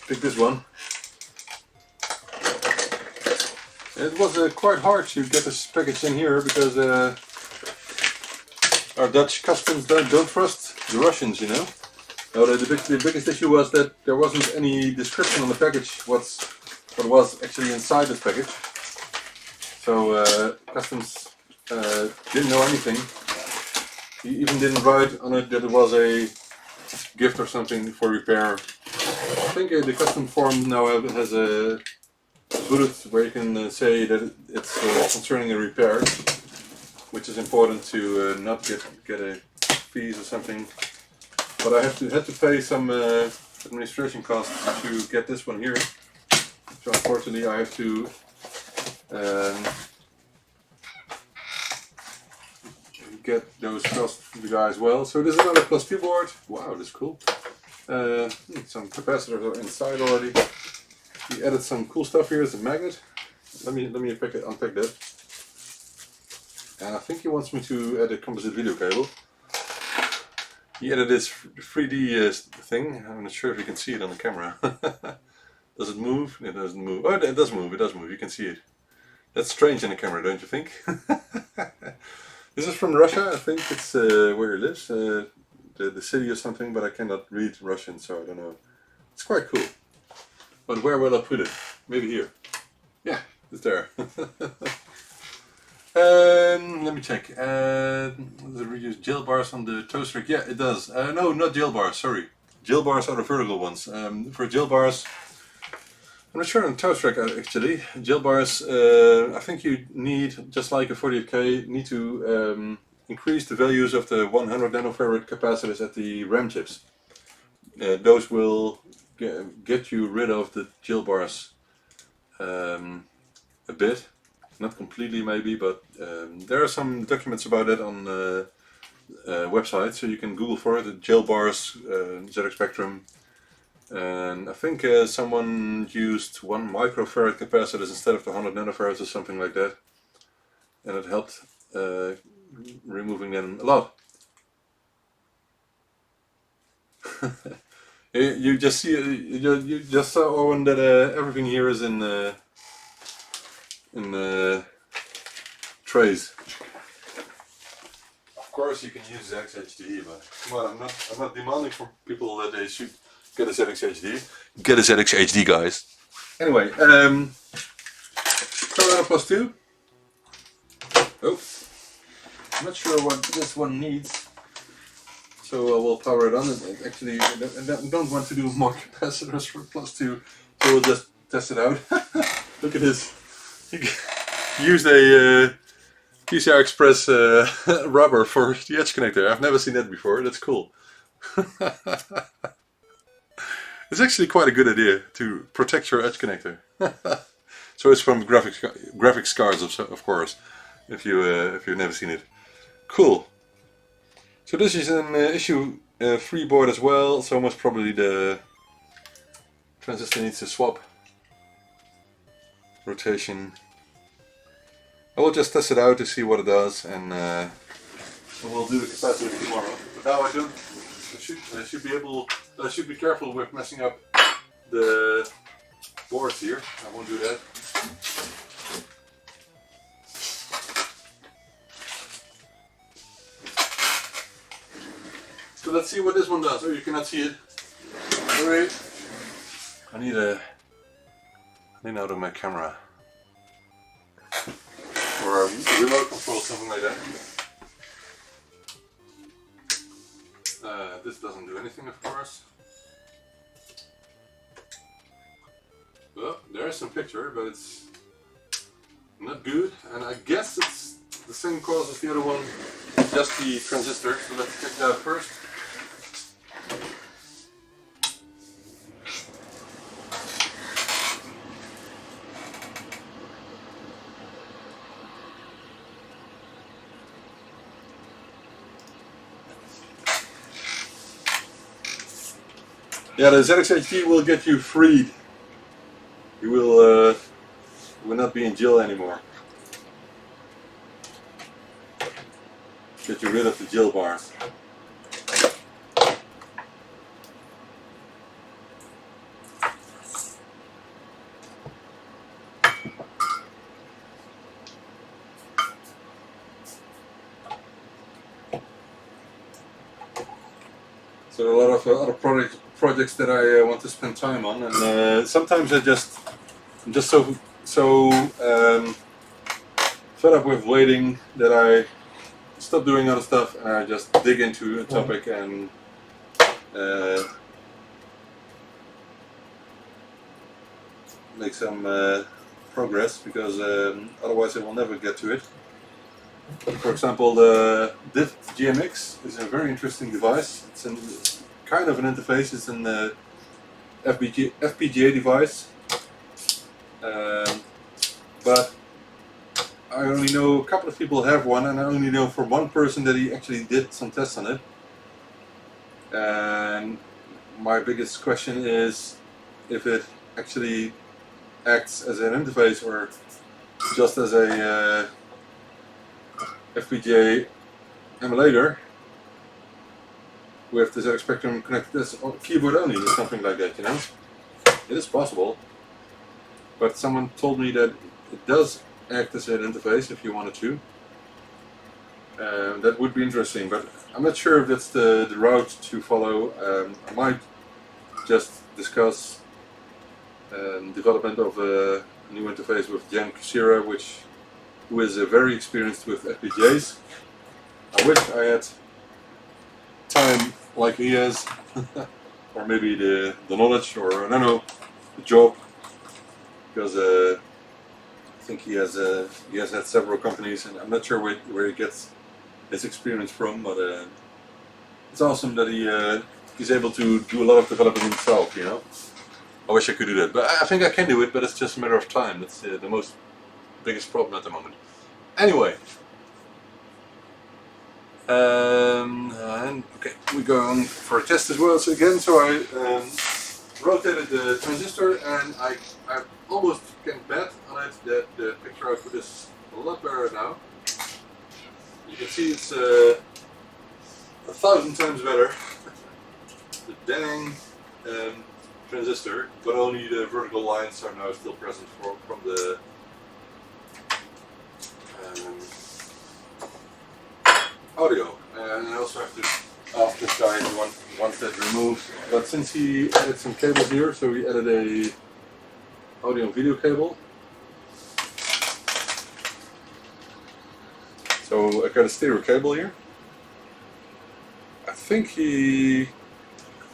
pick this one. It was quite hard to get this package in here because our Dutch customs don't trust the Russians, you know. The biggest issue was that there wasn't any description on the package what was actually inside this package. So customs didn't know anything. He even didn't write on it that it was a gift or something for repair. I think the custom form now has a bullet where you can say that it's concerning a repair, which is important to not get a fees or something. But I had to pay some administration costs to get this one here. So unfortunately I have to get those costs from the guy as well. So this is another plus 2 board. Wow, that's cool. Some capacitors are inside already. He added some cool stuff here as a magnet. Let me unpack that. And I think he wants me to add a composite video cable. He added this 3D thing. I'm not sure if you can see it on the camera. Does it move? It doesn't move. Oh, it does move. It does move. You can see it. That's strange in the camera, don't you think? This is from Russia. I think it's where he lives. The city or something, but I cannot read Russian, so I don't know. It's quite cool. But where will I put it? Maybe here. Yeah, it's there. Let me check. Does it reuse jail bars on the toaster? Yeah, it does. No, not jail bars, sorry. Jail bars are the vertical ones. For jail bars, I'm not sure on toast rack actually. Jail bars, I think you need, just like a 48K, need to increase the values of the 100 nanofarad capacitors at the RAM chips. Those will get you rid of the jail bars a bit. Not completely maybe, but there are some documents about it on websites, so you can Google for it, jail bars, ZX Spectrum. And I think someone used 1 microfarad capacitors instead of the 100 nanofarads or something like that. And it helped removing them a lot. You just see, you just saw, Owen, that everything here is in trays. Of course, you can use ZX-HD, but come on, I'm not demanding from people that they should get a ZX-HD. Get a ZX-HD, guys. Anyway, Colorado plus 2. Oh, I'm not sure what this one needs. So I will power it on. Actually, I don't want to do more capacitors for plus 2, so we'll just test it out. Look at this. You used a PCI Express rubber for the edge connector. I've never seen that before. That's cool. It's actually quite a good idea to protect your edge connector. So it's from graphics cards, of course, if you've never seen it. Cool. So this is an issue 3 board as well, so most probably the transistor needs to swap rotation. I will just test it out to see what it does, and and we'll do the capacitor tomorrow. But now I don't. I should be careful with messing up the boards here. I won't do that. So let's see what this one does. Oh, you cannot see it. Wait. I need out of my camera. Or a remote control, something like that. This doesn't do anything, of course. Well, there is some picture, but it's not good. And I guess it's the same cause as the other one, just the transistor. So let's check that out first. Yeah, the ZXHD will get you freed. You will not be in jail anymore. Get you rid of the jail bars. So a lot of other projects that I want to spend time on, and sometimes I'm just so fed up with waiting that I stop doing other stuff and I just dig into a topic and make some progress, because otherwise I will never get to it. For example, the DIF GMX is a very interesting device. It's kind of an interface. It's an FPGA device, but I only know a couple of people have one, and I only know from one person that he actually did some tests on it. And my biggest question is if it actually acts as an interface or just as a FPGA emulator with the ZX Spectrum connected as keyboard only or something like that, you know? It is possible, but someone told me that it does act as an interface if you wanted to. That would be interesting, but I'm not sure if that's the route to follow. I might just discuss development of a new interface with Jan Kusira, who is very experienced with FPGAs. I wish I had time like he has, or maybe the knowledge, or I don't know, the job, because I think he has had several companies, and I'm not sure where he gets his experience from, but it's awesome that he's able to do a lot of development himself, you know. I wish I could do that, but I think I can do it, but it's just a matter of time. That's the biggest problem at the moment. Anyway, and okay, we go on for a test as well. So again, I rotated the transistor, and I almost can bet on it that the picture output is a lot better now. You can see it's 1,000 times better. The dang transistor, but only the vertical lines are now still present from the audio. And I also have to ask this guy if he wants that removed. But since he added some cables here, so he added a audio and video cable. So I got a stereo cable here. I think he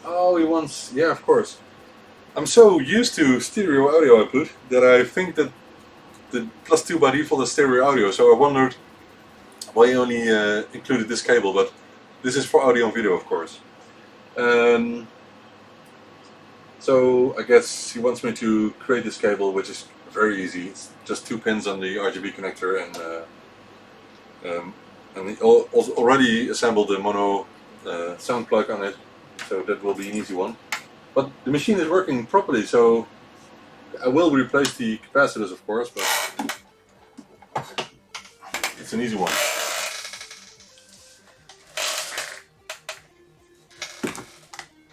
wants, yeah, of course. I'm so used to stereo audio output that I think that the +2 by default is stereo audio, so I wondered why he only included this cable, but this is for audio and video, of course. So I guess he wants me to create this cable, which is very easy. It's just 2 pins on the RGB connector, and he also already assembled a mono sound plug on it, so that will be an easy one. But the machine is working properly, so I will replace the capacitors, of course, but it's an easy one.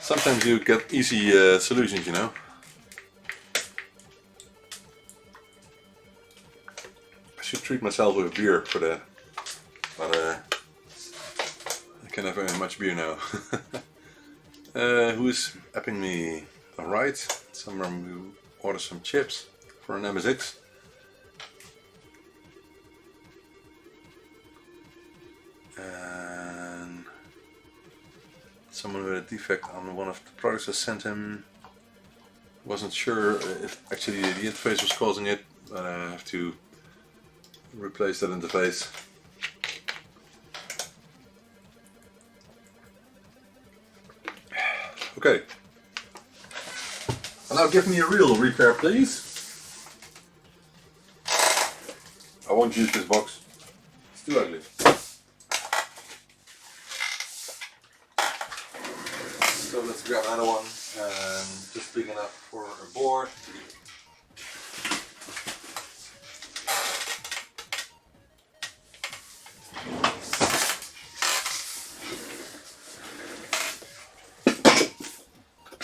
Sometimes you get easy solutions, you know. I should treat myself with beer for that, but I can't have much beer now. Who is apping me? Alright, someone who orders some chips for an MSX. And someone with a defect on one of the products I sent him. Wasn't sure if actually the interface was causing it, but I have to replace that interface. Okay. And now give me a real repair, please. I won't use this box. It's too ugly. So let's grab another one, just big enough for a board.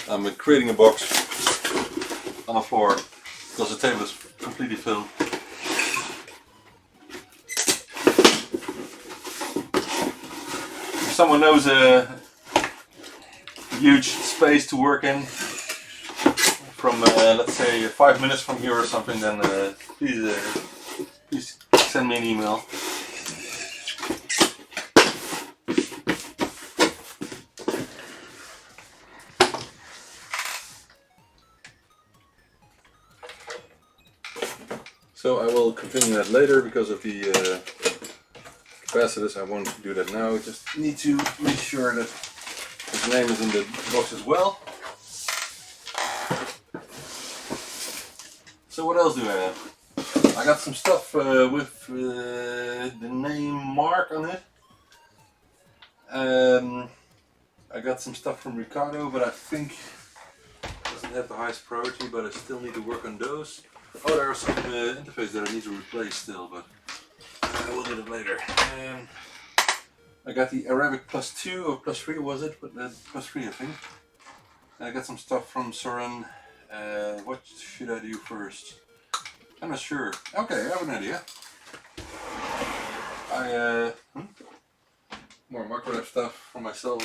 I'm creating a box on the floor because the table is completely filled. If someone knows a huge space to work in from let's say 5 minutes from here or something, then please send me an email. So I will continue that later because of the capacitors. I won't do that now. Just need to make sure that his name is in the box as well. So what else do I have? I got some stuff with the name Mark on it. I got some stuff from Ricardo, but I think it doesn't have the highest priority, but I still need to work on those. Oh, there are some interfaces that I need to replace still, but I will do it later. I got the Arabic +2 or +3 was it? But +3 I think. And I got some stuff from Soren. What should I do first? I'm not sure. Okay, I have an idea. More microwave stuff for myself,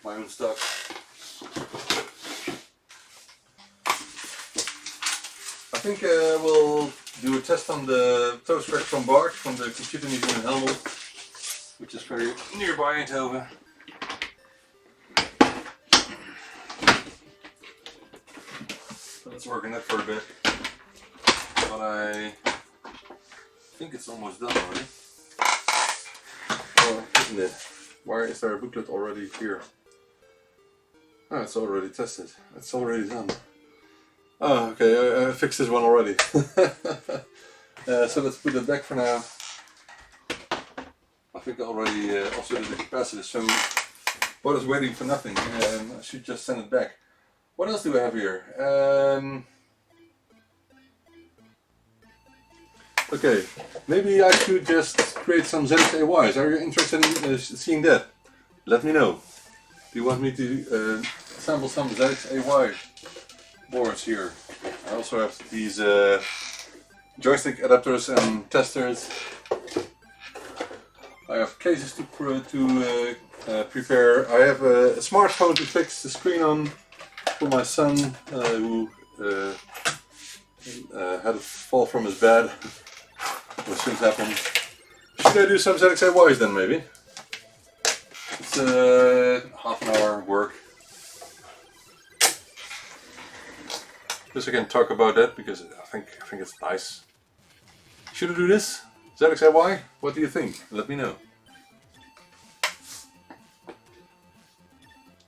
my own stuff. I think we'll do a test on the toast rack from Bart from the Computer Museum in Helmond, which is very nearby Eindhoven. So let's work on that for a bit. But I think it's almost done already. Or isn't it? Why is there a booklet already here? Oh, it's already tested. It's already done. Oh, okay, I fixed this one already. So let's put it back for now. I think I already also did the capacitor, so what is waiting for nothing? I should just send it back. What else do I have here? Okay, maybe I could just create some ZXAYs. Are you interested in seeing that? Let me know. Do you want me to assemble some ZXAY boards here? I also have these joystick adapters and testers. I have cases to prepare. I have a smartphone to fix the screen on for my son who had a fall from his bed. Those things happen. Should I do some ZXAYs then maybe? It's half an hour work. Just I can talk about that because I think it's nice. Should I do this? ZXAY? What do you think? Let me know.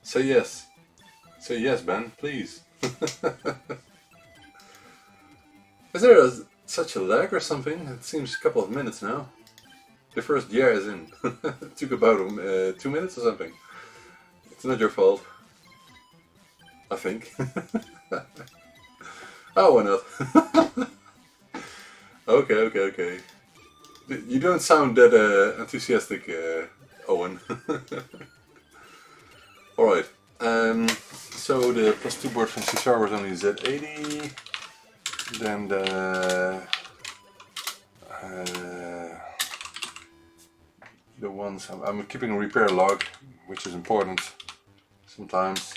Say yes. Say yes, Ben, please. Is there such a lag or something? It seems a couple of minutes now. The first yeah is in. It took about 2 minutes or something. It's not your fault. I think. Oh, why not? Okay. You don't sound that enthusiastic, Owen. Alright. So the +2 board from C# was only Z80. Then the ones I'm keeping a repair log, which is important sometimes.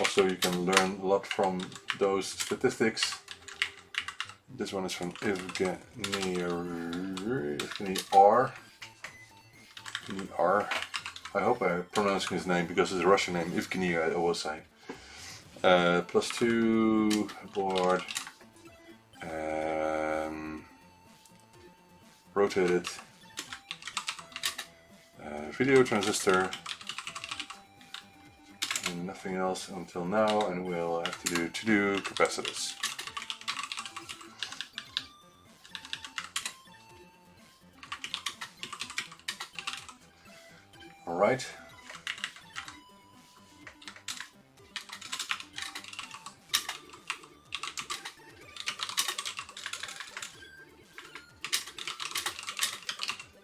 Also, you can learn a lot from those statistics. This one is from Evgeny R. I hope I'm pronouncing his name because it's a Russian name. Evgeny, I always say. +2 board. Rotated video transistor. And nothing else until now, and we'll have to do capacitors. Alright.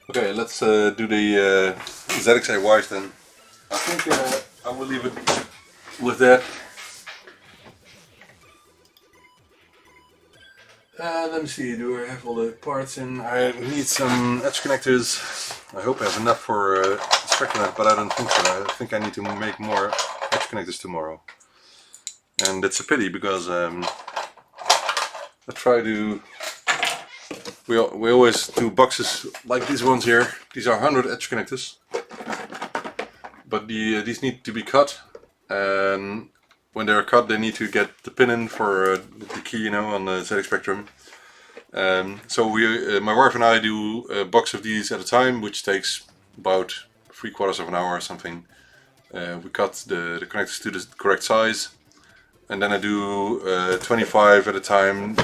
Okay, let's do the ZXAYs then. I think I will leave it with that. Let me see, do I have all the parts in? I need some edge connectors. I hope I have enough for Spectranet, but I don't think so. I think I need to make more edge connectors tomorrow. And it's a pity because I try to... We always do boxes like these ones here. These are 100 edge connectors. But these need to be cut, and when they're cut they need to get the pin in for the key, you know, on the ZX Spectrum. So my wife and I do a box of these at a time, which takes about 3/4 of an hour or something. We cut the connectors to the correct size, and then I do 25 at a time.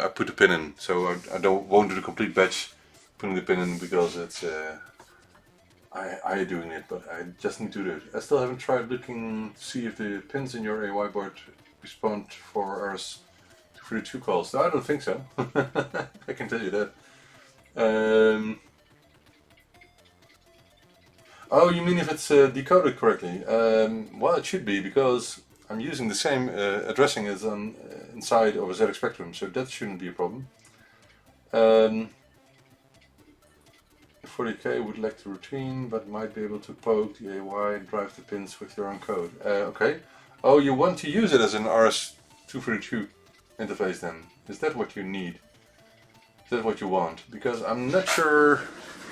I put the pin in, so I won't do the complete batch putting the pin in because it's I hate doing it, but I just need to do it. I still haven't tried looking to see if the pins in your AY board respond for RS-232 calls. No, I don't think so. I can tell you that. Oh, you mean if it's decoded correctly? Well, it should be, because I'm using the same addressing as on inside of a ZX Spectrum, so that shouldn't be a problem. 40K would lack the routine, but might be able to poke the AY and drive the pins with your own code. Okay. Oh, you want to use it as an RS-232 interface then? Is that what you need? Is that what you want? Because I'm not sure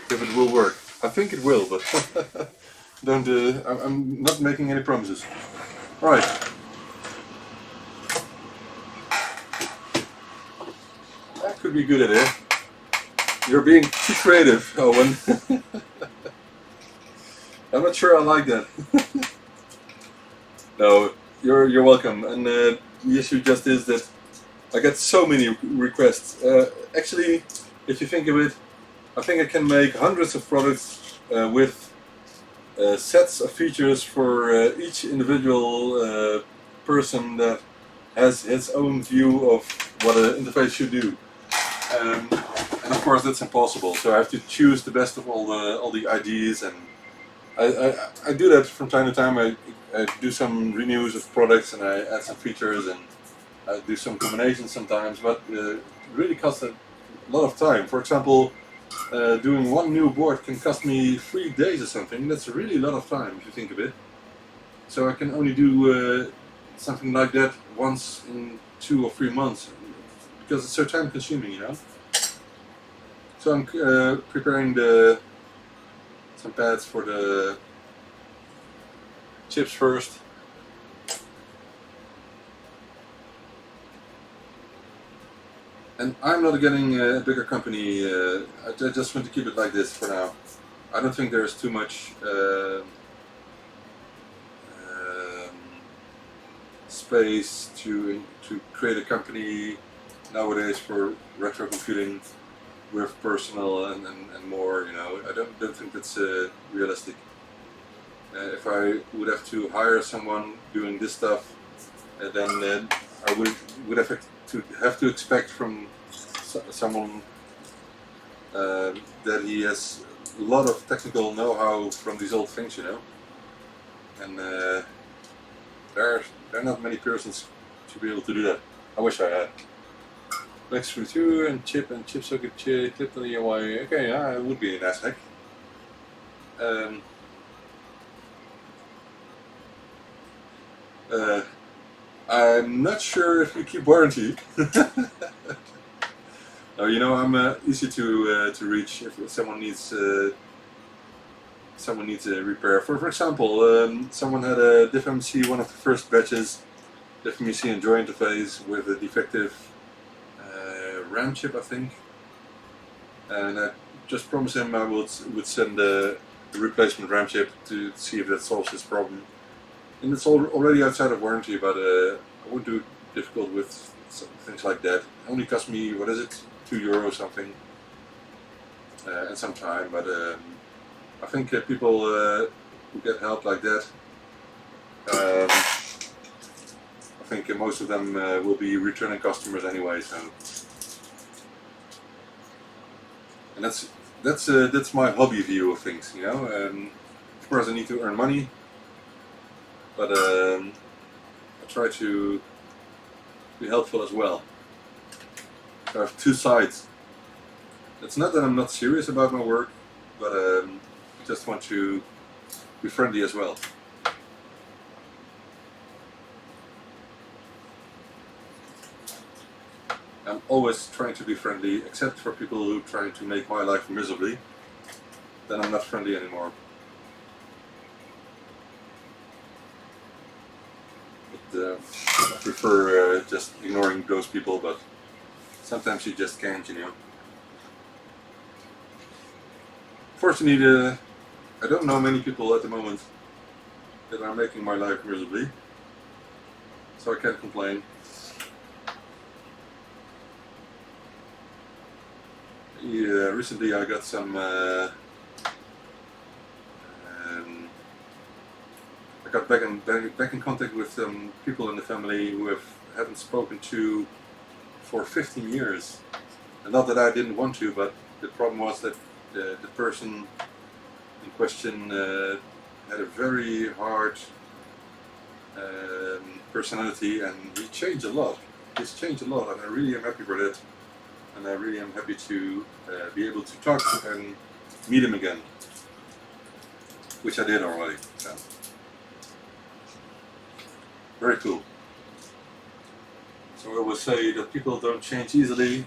if it will work. I think it will, but don't. I'm not making any promises. Right. That could be a good idea. You're being too creative, Owen. I'm not sure I like that. No, you're welcome. And the issue just is that I get so many requests. Actually, if you think of it, I think I can make hundreds of products with sets of features for each individual person that has its own view of what an interface should do. And of course that's impossible, so I have to choose the best of all the ideas, and I do that from time to time. I do some renews of products and I add some features and I do some combinations sometimes, but it really costs a lot of time. For example, doing one new board can cost me 3 days or something. That's really a lot of time if you think of it. So I can only do something like that once in 2 or 3 months, because it's so time consuming, you know. So I'm preparing some pads for the chips first. And I'm not getting a bigger company. I just want to keep it like this for now. I don't think there's too much space to create a company nowadays for retro computing with personal and more. You know, I don't think that's realistic. If I would have to hire someone doing this stuff, then I would have to expect from someone that he has a lot of technical know-how from these old things, you know. And there are not many persons to be able to do that. I wish I had. Flex through 2 and chip socket clipped on the UI. Okay, yeah, it would be a nice hack. I'm not sure if you keep warranty. Oh, you know, I'm easy to reach if someone needs a repair. For example, someone had a DiffMC, one of the first batches, DiffMC Enjoy interface with a defective RAM chip, I think, and I just promised him I would send a replacement RAM chip to see if that solves his problem. And it's already outside of warranty, but I wouldn't do it difficult with things like that. It only cost me, what is it, €2 something, and some time. But I think people who get help like that, I think most of them will be returning customers anyway. So, and that's my hobby view of things, you know. Of course, I need to earn money. But I try to be helpful as well. I have two sides. It's not that I'm not serious about my work, but I just want to be friendly as well. I'm always trying to be friendly, except for people who try to make my life miserably. Then I'm not friendly anymore. I prefer just ignoring those people, but sometimes you just can't, you know. Fortunately, I don't know many people at the moment that are making my life miserably, so I can't complain. Yeah, recently I got some I got back in contact with some people in the family who haven't spoken to for 15 years. And not that I didn't want to, but the problem was that the person in question had a very hard personality, and he changed a lot. He's changed a lot, and I really am happy for that. And I really am happy to be able to talk and meet him again, which I did already. So. Very cool. So I will say that people don't change easily,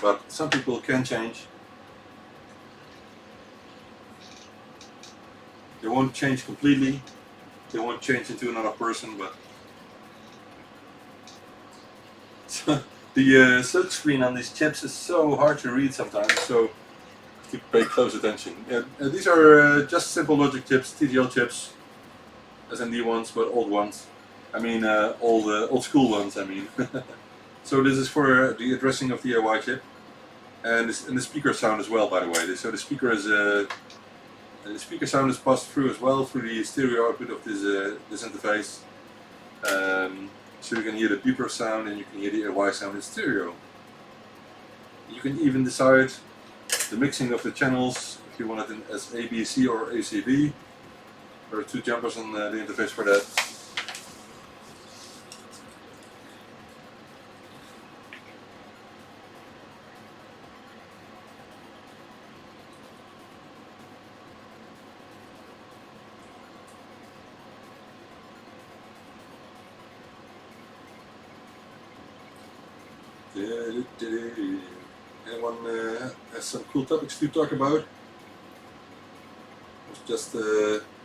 but some people can change. They won't change completely. They won't change into another person, but the silk screen on these chips is so hard to read sometimes, so to pay close attention. These are just simple logic chips, TTL chips, SMD ones, but old ones. I mean, old school ones. I mean, so this is for the addressing of the AY chip, and the speaker sound as well. By the way, so the speaker sound is passed through as well through the stereo output of this interface. So you can hear the beeper sound and you can hear the AY sound in stereo. You can even decide the mixing of the channels if you want it as ABC or ACB. There are two jumpers on the interface for that. Anyone has some cool topics to talk about? I was just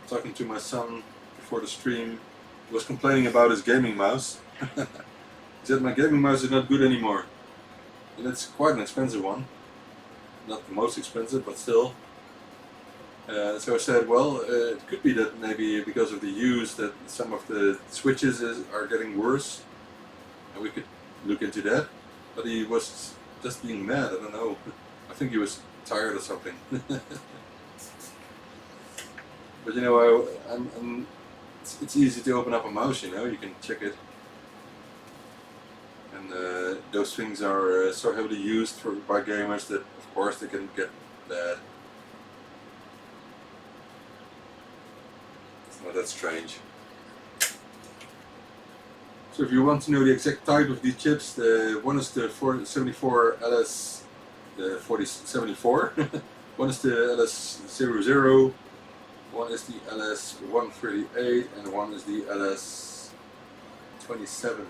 talking to my son before the stream. He was complaining about his gaming mouse. He said my gaming mouse is not good anymore. And it's quite an expensive one. Not the most expensive, but still. So I said, well, it could be that maybe because of the use that some of the switches are getting worse. And we could look into that. But he was just being mad, I don't know. I think he was tired or something. But you know, it's easy to open up a mouse, you know, you can check it. And those things are so heavily used by gamers that, of course, they can get bad. It's not that strange. So if you want to know the exact type of these chips, one is the 474 LS 4074, one is the LS00, one is the LS138, and one is the LS27.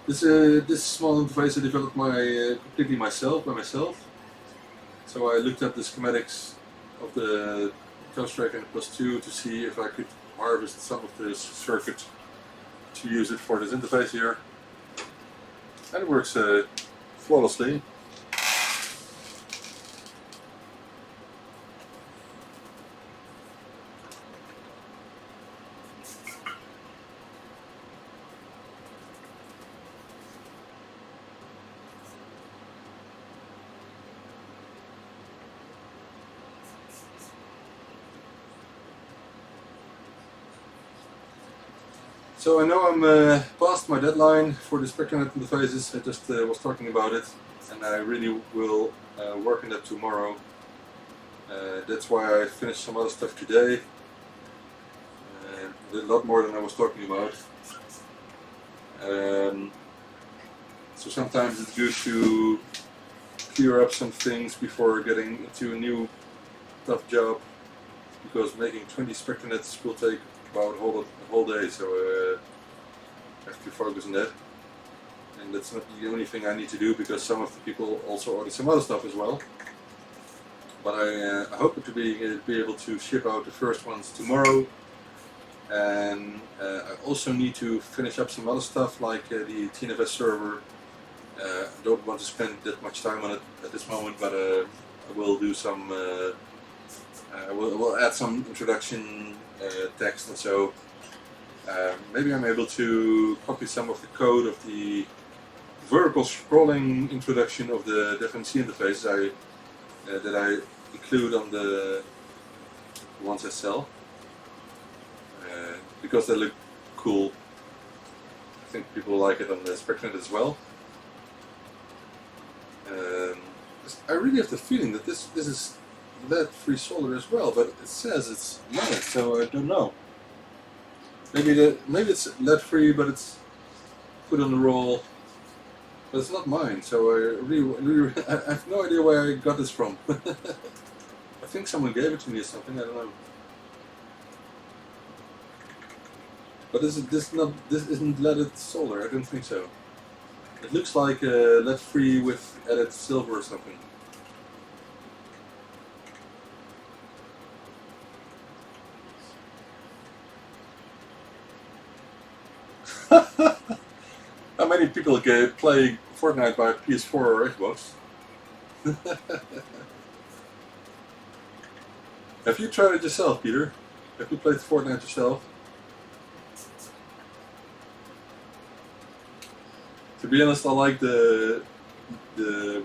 This small interface I developed completely by myself. So I looked at the schematics of the Coastrack N+2 to see if I could harvest some of this circuit to use it for this interface here, and it works flawlessly. So I know I'm past my deadline for the Spectranet interfaces. I just was talking about it, and I really will work on that tomorrow. That's why I finished some other stuff today. A lot more than I was talking about. So sometimes it's good to clear up some things before getting into a new tough job, because making 20 Spectranets will take about a whole day, so I have to focus on that. And that's not the only thing I need to do, because some of the people also ordered some other stuff as well. But I hope to be able to ship out the first ones tomorrow. And I also need to finish up some other stuff, like the TNFS server. I don't want to spend that much time on it at this moment, but I will do some. We'll add some introduction text, and so maybe I'm able to copy some of the code of the vertical scrolling introduction of the different C interfaces that I include on the ones I sell, because they look cool. I think people like it on the Spectranet as well. I really have the feeling that this is lead-free solder as well, but it says it's lead, so I don't know. Maybe it's lead-free, but it's put on the roll. But it's not mine, so I have no idea where I got this from. I think someone gave it to me or something. I don't know. But this isn't leaded solder. I don't think so. It looks like lead-free with added silver or something. How many people play Fortnite by PS4 or Xbox? Have you tried it yourself, Peter? Have you played Fortnite yourself? To be honest, I like the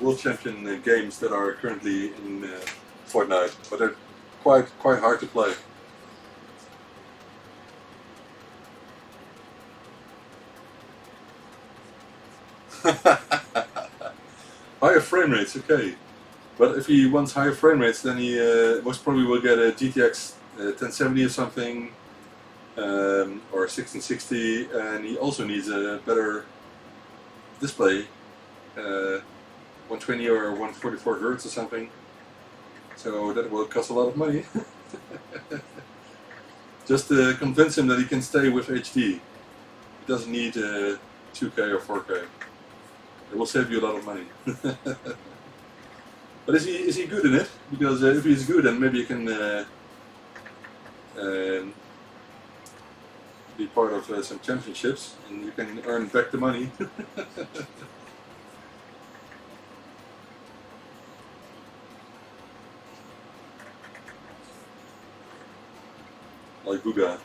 World Champion games that are currently in Fortnite, but they're quite hard to play. Higher frame rates, okay. But if he wants higher frame rates, then he most probably will get a GTX 1070 or something, or 1660, and he also needs a better display, 120 or 144 Hertz or something. So that will cost a lot of money. Just to convince him that he can stay with HD. He doesn't need 2K or 4K. It will save you a lot of money. But is he good in it? Because if he's good, then maybe you can be part of some championships, and you can earn back the money. Like Booga.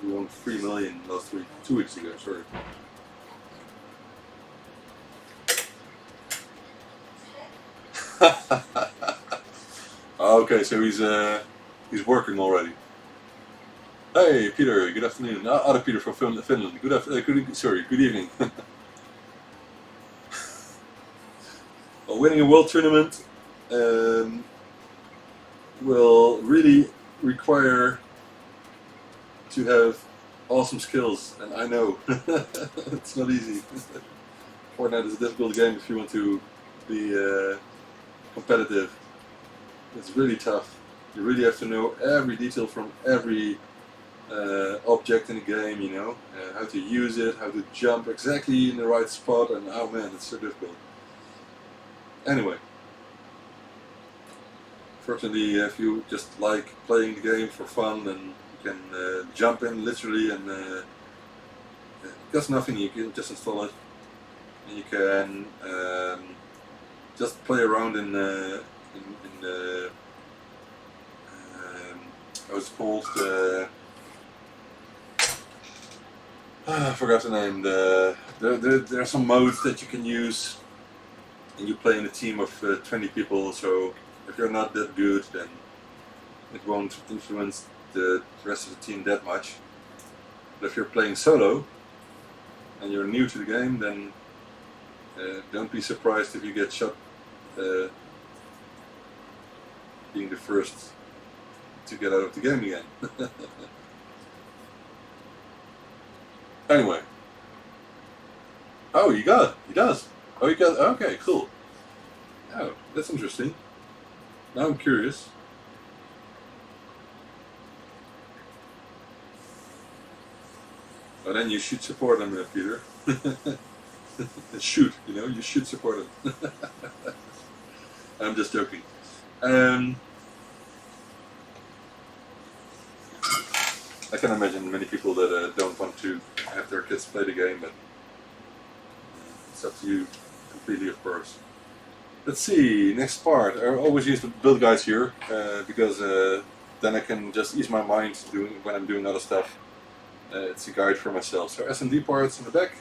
We won 3 million last week, 2 weeks ago, sorry. Okay, so he's working already. Hey, Peter. Good afternoon. Other Peter from Finland. Good evening. Well, winning a world tournament will really require to have awesome skills, and I know it's not easy. Fortnite is a difficult game if you want to be competitive. It's really tough. You really have to know every detail from every object in the game, you know, how to use it, how to jump exactly in the right spot, and oh man, it's so difficult. Anyway, fortunately, if you just like playing the game for fun, then you can jump in literally, and it costs nothing. You can just install it, and you can just play around in the how it's called, I forgot the name. There are some modes that you can use, and you play in a team of 20 people. So if you're not that good, then it won't influence the rest of the team that much. But if you're playing solo and you're new to the game, then don't be surprised if you get shot being the first to get out of the game again. Anyway. Oh, you got it. He does. Oh, you got it. Okay, cool. Oh, that's interesting. Now I'm curious. Well, then you should support him, Peter. Shoot, you know, you should support him. I'm just joking. I can imagine many people that don't want to have their kids play the game, but it's up to you completely, of course. Let's see, next part. I always use the build guides here because then I can just ease my mind when I'm doing other stuff. It's a guide for myself. So SMD parts in the back.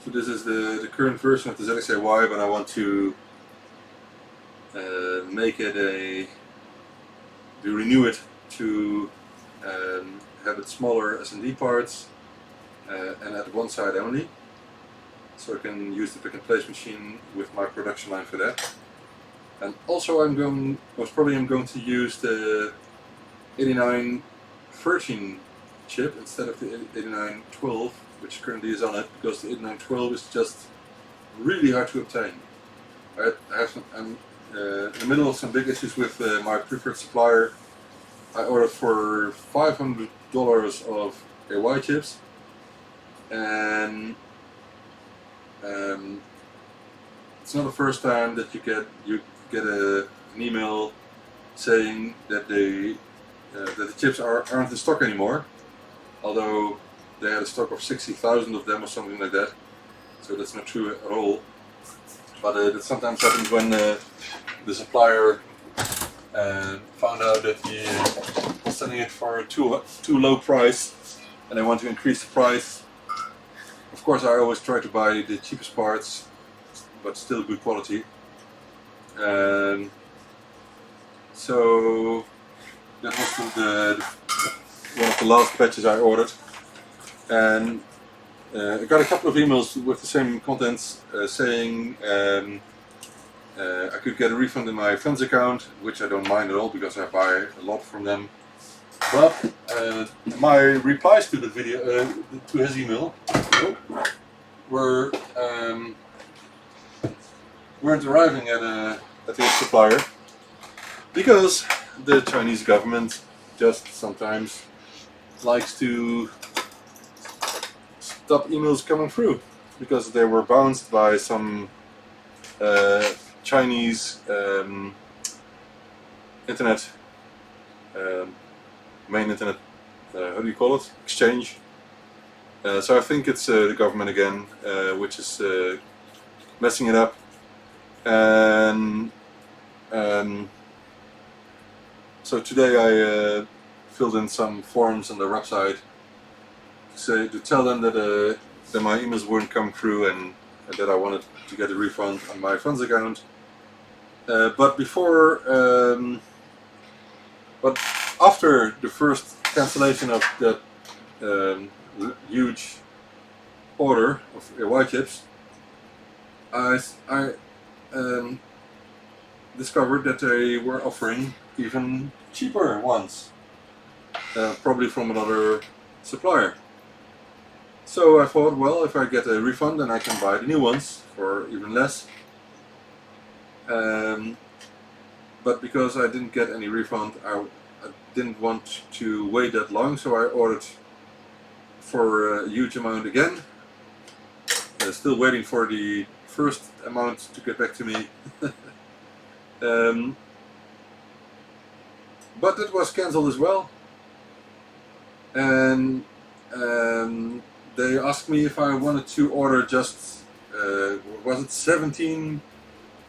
So this is the current version of the ZXAY, but I want to make it renew it to have it smaller SMD parts and at one side only. So I can use the pick and place machine with my production line for that. And also most probably I'm going to use the 8913 chip instead of the 8912, which currently is on it, because the 8912 is just really hard to obtain. I'm in the middle of some big issues with my preferred supplier. I ordered for $500 of AY chips, and it's not the first time that you get an email saying that that the chips aren't in stock anymore, although they had a stock of 60,000 of them or something like that. So that's not true at all. But it sometimes happens when the supplier found out that he was selling it for too low price, and they want to increase the price. Of course, I always try to buy the cheapest parts, but still good quality. So that was one of the last batches I ordered, and I got a couple of emails with the same contents saying I could get a refund in my friend's account, which I don't mind at all because I buy a lot from them. But my replies to the video, to his email, weren't arriving at his supplier because the Chinese government just sometimes likes to stop emails coming through because they were bounced by some Chinese internet, main internet, how do you call it? Exchange. So I think it's the government again, which is messing it up. And so today I filled in some forms on their website to tell them that that my emails weren't coming through and that I wanted to get a refund on my funds account. But after the first cancellation of that huge order of AY chips, I discovered that they were offering even cheaper ones, probably from another supplier. So I thought, well, if I get a refund, then I can buy the new ones for even less. But because I didn't get any refund, I didn't want to wait that long, so I ordered for a huge amount again. Still waiting for the first amount to get back to me. But it was cancelled as well. And they asked me if I wanted to order just, was it 17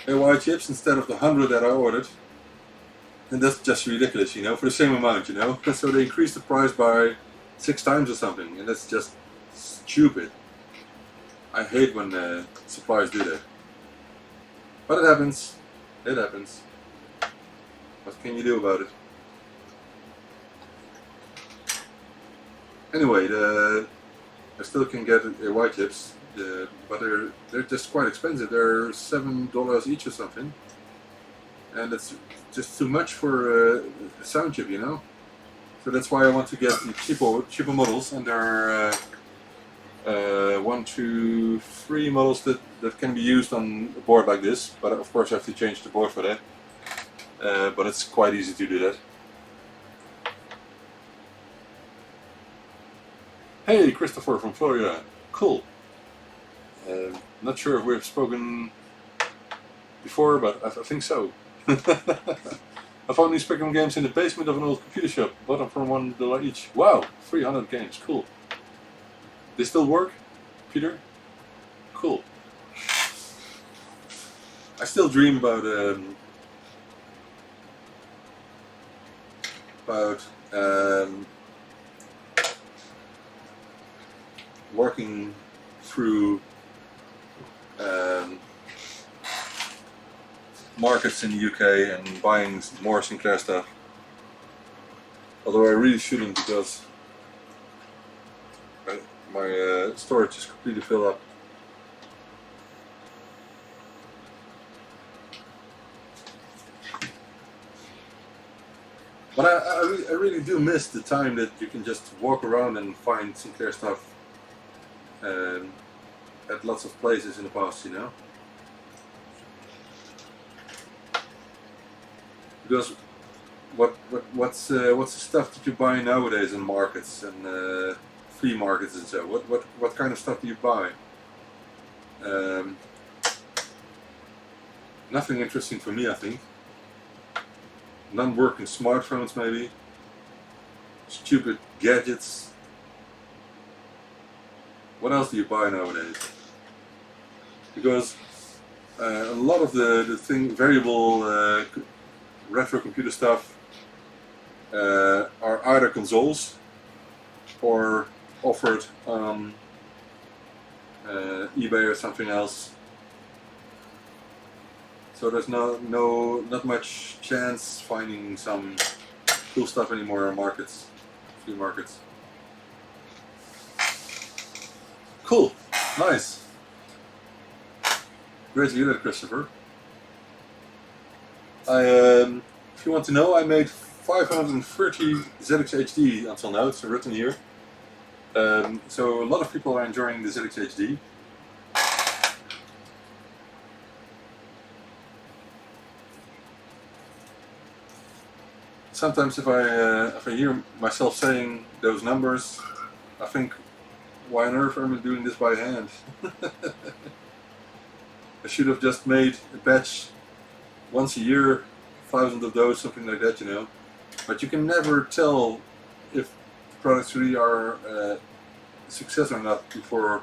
AY chips instead of the 100 that I ordered. And that's just ridiculous, you know, for the same amount, you know. So they increased the price by 6 times or something, and that's just stupid. I hate when suppliers do that. But it happens. It happens. What can you do about it? Anyway, I still can get AY chips, but they're just quite expensive. They're $7 each or something, and it's just too much for a sound chip, you know. So that's why I want to get the cheaper models, and there are 1, 2, 3 models that can be used on a board like this. But of course, I have to change the board for that. But it's quite easy to do that. Hey, Christopher from Florida. Cool. Not sure if we've spoken before, but I think so. I found these Spectrum games in the basement of an old computer shop. Bought them for $1 each. Wow, 300 games. Cool. They still work, Peter? Cool. I still dream about working through markets in the UK and buying more Sinclair stuff. Although I really shouldn't, because my storage is completely filled up. But I really do miss the time that you can just walk around and find Sinclair stuff at lots of places in the past, you know. Because what's the stuff that you buy nowadays in markets and flea markets and so? What kind of stuff do you buy? Nothing interesting for me, I think. Non-working smartphones, maybe. Stupid gadgets. What else do you buy nowadays? Because a lot of the variable retro computer stuff are either consoles or offered on eBay or something else. So there's not much chance finding some cool stuff anymore on markets, flea markets. Cool, nice. Great to hear that, Christopher. If you want to know, I made 530 ZX HD until now. It's written here. So a lot of people are enjoying the ZX HD. Sometimes if I hear myself saying those numbers, I think, why on earth am I doing this by hand? I should have just made a batch once a year, 1,000 of those, something like that, you know. But you can never tell if products really are a success or not before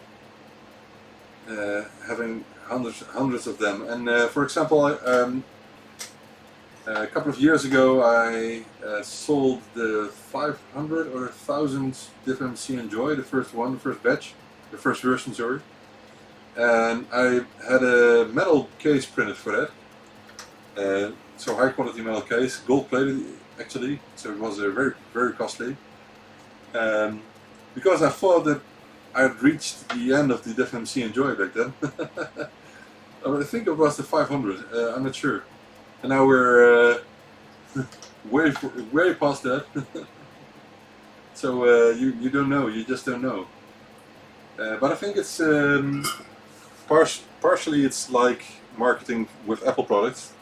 having hundreds of them. And for example, a couple of years ago, I sold the 500 or 1,000 different See and Enjoy, the first batch. the first version, sorry. And I had a metal case printed for that. So high quality metal case, gold plated actually, so it was very, very costly. Because I thought that I had reached the end of the DefMC Enjoy back then. I think it was the 500, I'm not sure. And now we're way past that. So you don't know, you just don't know. But I think it's partially it's like marketing with Apple products.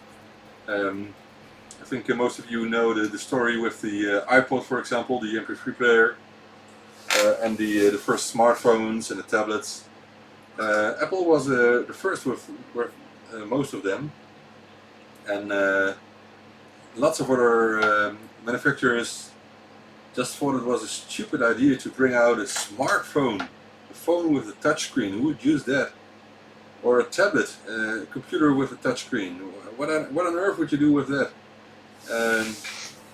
I think most of you know the story with the iPod, for example, the MP3 player, and the first smartphones and the tablets. Apple was the first with most of them, and lots of other manufacturers just thought it was a stupid idea to bring out a smartphone, a phone with a touchscreen. Who would use that? Or a tablet, a computer with a touchscreen. What on earth would you do with that? And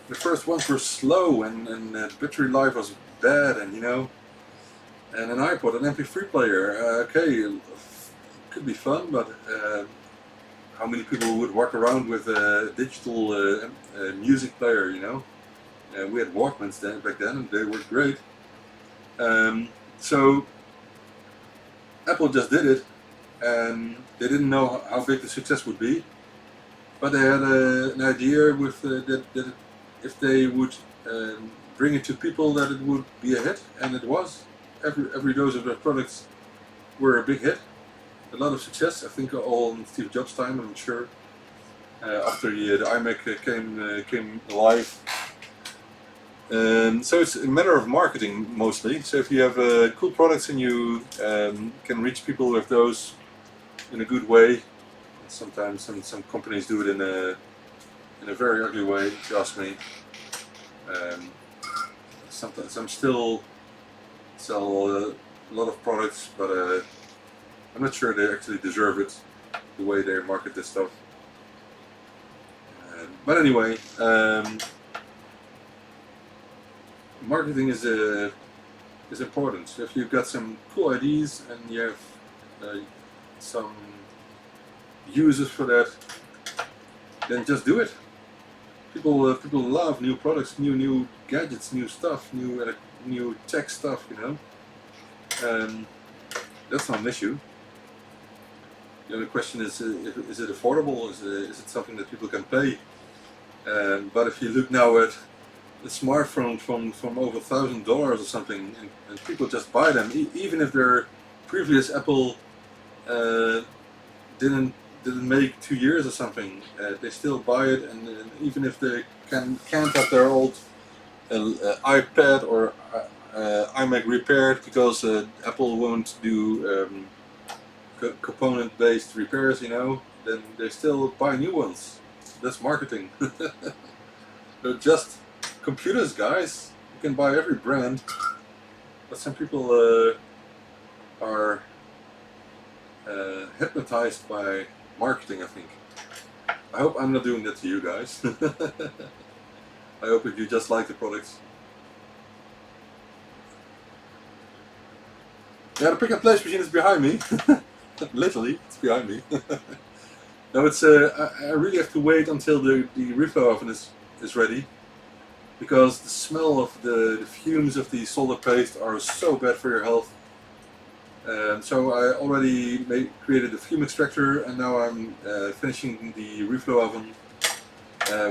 the first ones were slow, and the battery life was bad, and you know. And an iPod, an MP3 player. Okay, could be fun, but how many people would walk around with a digital music player? You know, we had Walkmans back then, and they were great. So Apple just did it, and they didn't know how big the success would be, but they had an idea with that if they would bring it to people, that it would be a hit, and it was. Every dose of their products were a big hit, a lot of success. I think all in Steve Jobs' time, I'm sure. After the iMac came alive. So it's a matter of marketing mostly. So if you have cool products and you can reach people with those in a good way, sometimes some companies do it in a very ugly way, if you ask me. Sometimes I'm still sell a lot of products, but I'm not sure they actually deserve it, the way they market this stuff. But anyway, marketing is important. So if you've got some cool ideas and you have some uses for that, then just do it. People love new products, new gadgets, new stuff, new tech stuff, you know. That's not an issue. The only question is it affordable? Is it something that people can pay? But if you look now at a smartphone from over $1,000 or something, and people just buy them, even if their previous Apple didn't make 2 years or something, they still buy it, and even if they can't have their old iPad or iMac repaired because Apple won't do component-based repairs, you know, then they still buy new ones. That's marketing. They're just computers, guys. You can buy every brand, but some people are hypnotized by marketing, I think. I hope I'm not doing that to you guys. I hope that you just like the products. Yeah, the pick and place machine is behind me. Literally, it's behind me. No, it's I really have to wait until the reflow oven is ready, because the smell of the fumes of the solder paste are so bad for your health. So I already created a fume extractor, and now I'm finishing the reflow oven,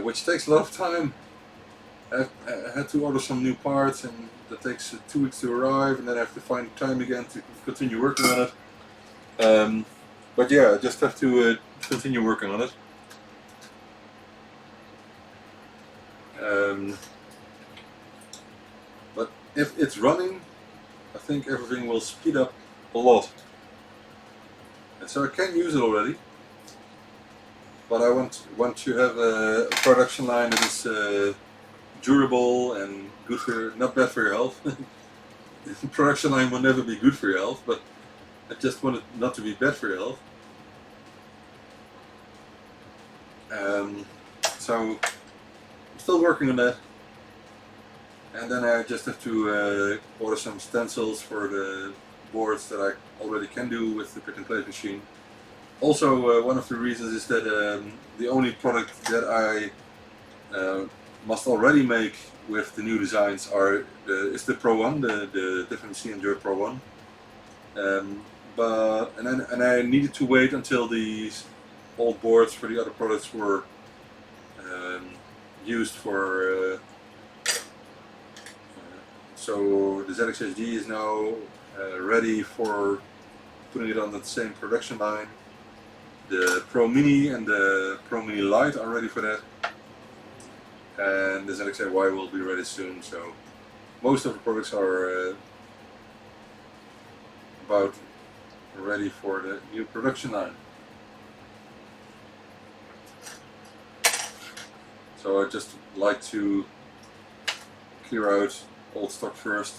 which takes a lot of time. I had to order some new parts, and that takes 2 weeks to arrive, and then I have to find time again to continue working on it. But yeah, I just have to continue working on it. But if it's running, I think everything will speed up a lot. And so I can use it already, but I want to have a production line that is durable and good for, not bad for your health. The production line will never be good for your health, but I just want it not to be bad for your health. So I'm still working on that, and then I just have to order some stencils for the boards that I already can do with the pick and place machine. Also, one of the reasons is that the only product that I must already make with the new designs is the Pro 1, the different C&J Pro 1. And I needed to wait until these old boards for the other products were used for. So the ZXHD is now ready for putting it on the same production line. The Pro Mini and the Pro Mini Lite are ready for that. And the ZXAY will be ready soon, so most of the products are about ready for the new production line. So I just like to clear out old stock first.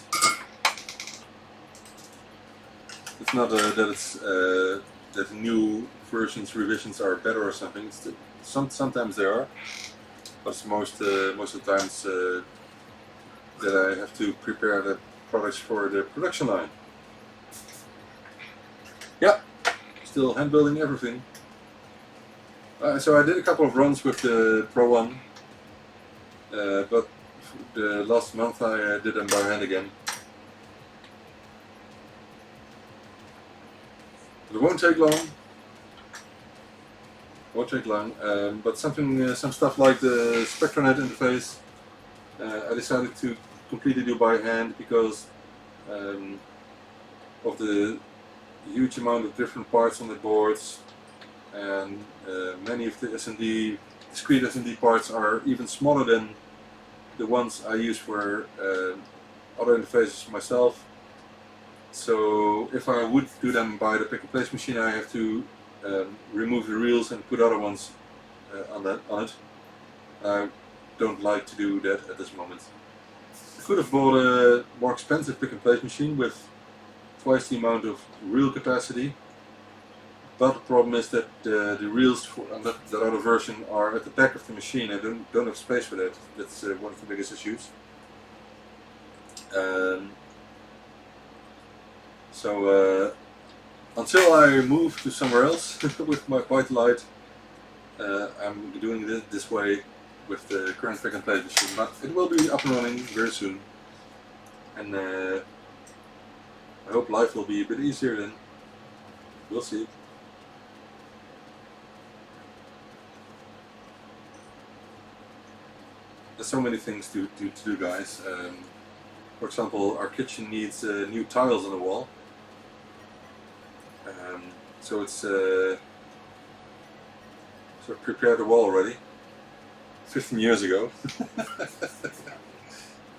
It's not that new versions, revisions are better or something. It's sometimes they are, but most of the times that I have to prepare the products for the production line. Yeah, still hand building everything. So I did a couple of runs with the Pro 1, but the last month I did them by hand again. It won't take long. But some stuff like the Spectranet interface, I decided to completely do by hand because of the huge amount of different parts on the boards, and many of the discrete SMD parts are even smaller than the ones I use for other interfaces myself. So if I would do them by the pick and place machine, I have to remove the reels and put other ones on it. I don't like to do that at this moment. I could have bought a more expensive pick and place machine with twice the amount of reel capacity, but the problem is that the reels on that other version are at the back of the machine. I don't have space for that. That's one of the biggest issues. So until I move to somewhere else with my ByteDelight, I'm doing it this way with the current pick and place machine. But it will be up and running very soon, and I hope life will be a bit easier then. We'll see. There's so many things to do, guys. For example, our kitchen needs new tiles on the wall. So it's so prepared the wall already 15 years ago.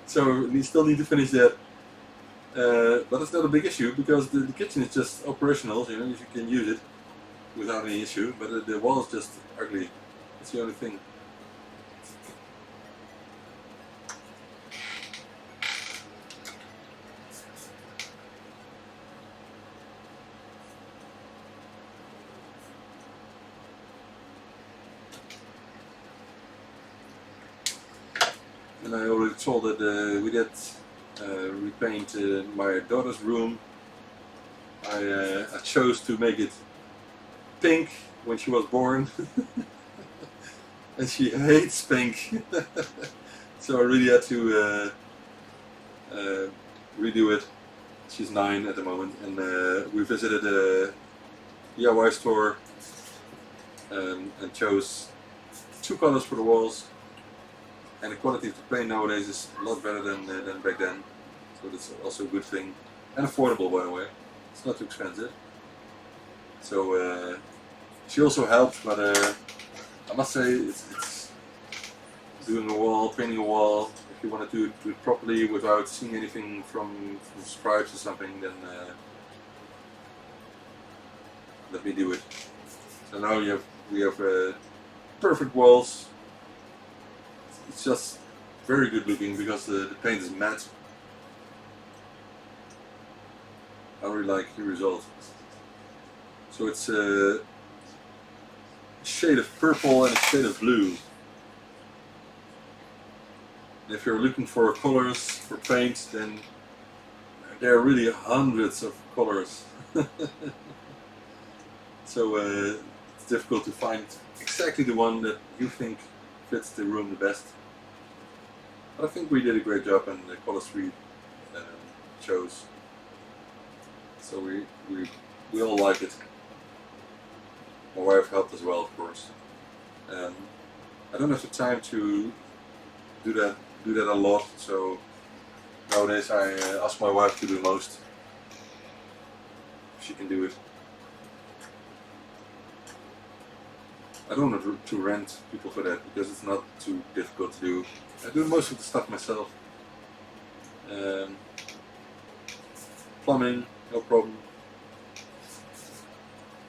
So we still need to finish that, but it's not a big issue because the kitchen is just operational. You know, you can use it without any issue. But the wall is just ugly. That's the only thing. And I already told that we did repaint my daughter's room. I chose to make it pink when she was born, and she hates pink. So I really had to redo it. She's 9 at the moment, and we visited a DIY store and chose 2 colors for the walls. And the quality of the paint nowadays is a lot better than back then, so that's also a good thing. And affordable, by the way. It's not too expensive. So she also helped, but I must say it's doing a wall, painting a wall. If you want to do it properly without seeing anything from stripes or something, then let me do it. So now we have perfect walls. It's just very good looking because the paint is matte. I really like the result. So it's a shade of purple and a shade of blue. And if you're looking for colors for paint, then there are really hundreds of colors. So it's difficult to find exactly the one that you think fits the room the best. But I think we did a great job in the colors we chose. So we all like it. My wife helped as well, of course. I don't have the time to do that a lot, so nowadays I ask my wife to do most. She can do it. I don't want to rent people for that because it's not too difficult to do. I do most of the stuff myself. Plumbing, no problem.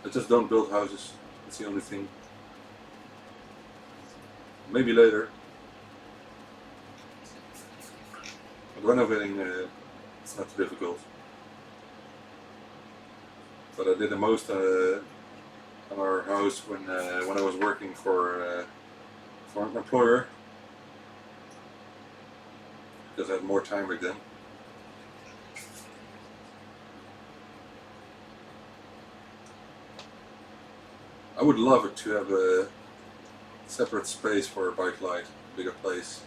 I just don't build houses. That's the only thing. Maybe later. But renovating, it's not too difficult. But I did the most on our house when I was working for an employer, because I had more time back then. I would love it to have a separate space for a ByteDelight, a bigger place.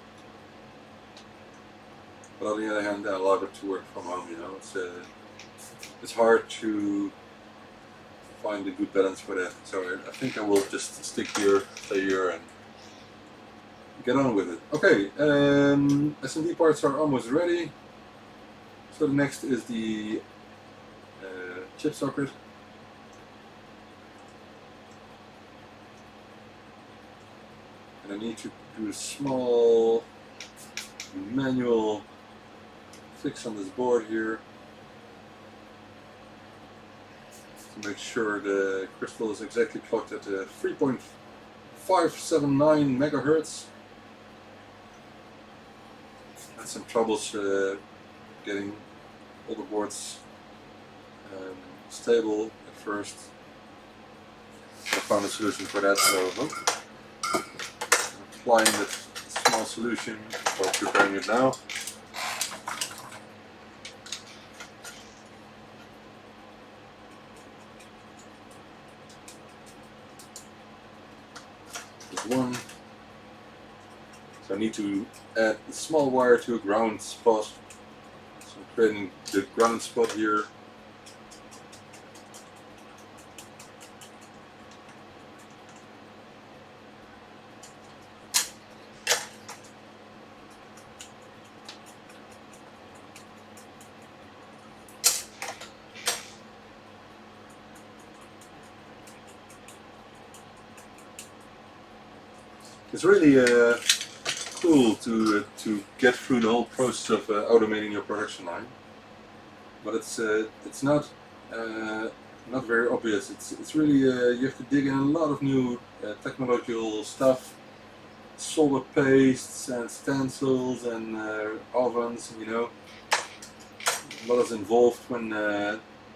But on the other hand, I love it to work from home. You know, it's hard to find a good balance for that. So I think I will just stick here, stay here, and get on with it. Okay, SMD parts are almost ready. So the next is the chip socket. And I need to do a small manual fix on this board here to make sure the crystal is exactly clocked at 3.579 megahertz. Had some troubles getting all the boards stable at first. I found a solution for that, so applying that small solution or preparing it now. There's one. So I need to add a small wire to a ground spot. So I'm creating the ground spot here. It's really cool to get through the whole process of automating your production line, but it's not very obvious. It's really you have to dig in a lot of new technological stuff, solder pastes and stencils and ovens. You know, a lot is involved when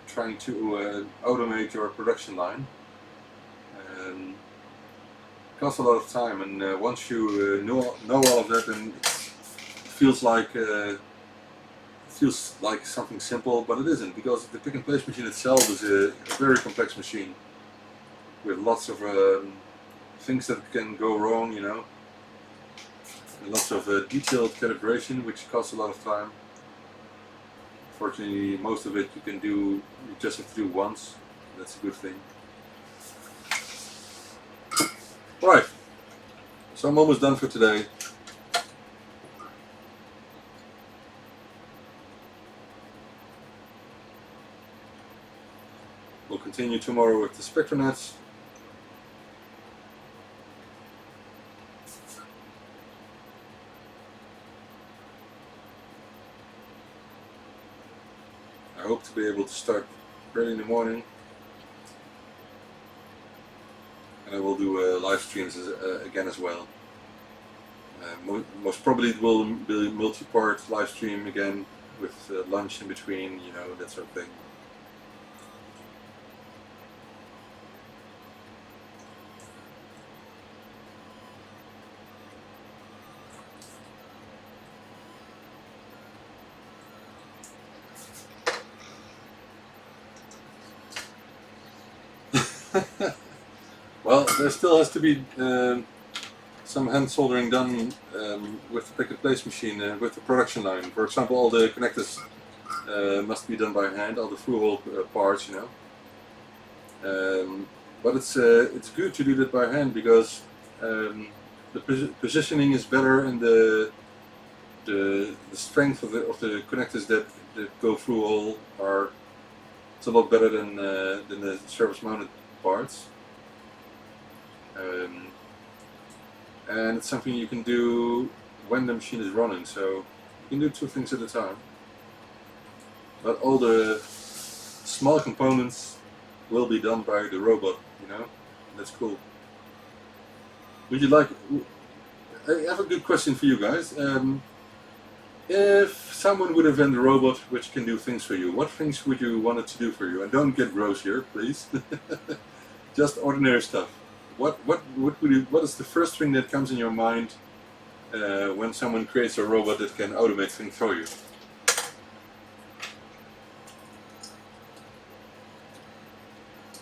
trying to automate your production line. Costs a lot of time, and once you know all of that, then it feels like something simple, but it isn't, because the pick and place machine itself is a very complex machine with lots of things that can go wrong, you know, and lots of detailed calibration, which costs a lot of time. Fortunately, most of it you just have to do once. That's a good thing. Right, so I'm almost done for today. We'll continue tomorrow with the Spectranets. I hope to be able to start early in the morning. And I will do live streams again as well. Most probably it will be a multi-part live stream again with lunch in between, you know, that sort of thing. Well, there still has to be some hand soldering done with the pick and place machine, with the production line. For example, all the connectors must be done by hand, all the through-hole parts, you know. But it's good to do that by hand because the positioning is better and the strength of the connectors that go through hole are a lot better than the surface mounted parts. And it's something you can do when the machine is running, so you can do two things at a time. But all the small components will be done by the robot, you know. That's cool. Would you like? I have a good question for you guys. If someone would invent a robot which can do things for you, what things would you want it to do for you? And don't get gross here, please. Just ordinary stuff. What is the first thing that comes in your mind when someone creates a robot that can automate things for you?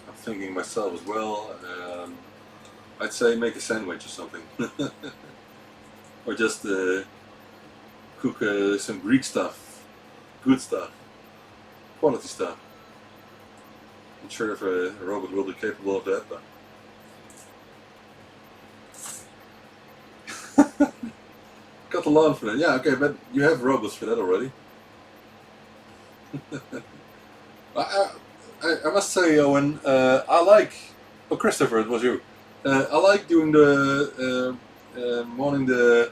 I'm thinking myself as well. I'd say make a sandwich or something, or just cook some Greek stuff, good stuff, quality stuff. I'm not sure if a robot will be capable of that, but got the lawn for that. Yeah, okay, but you have robots for that already. I must say, Owen, I like. Oh, Christopher, it was you. I like doing the mowing the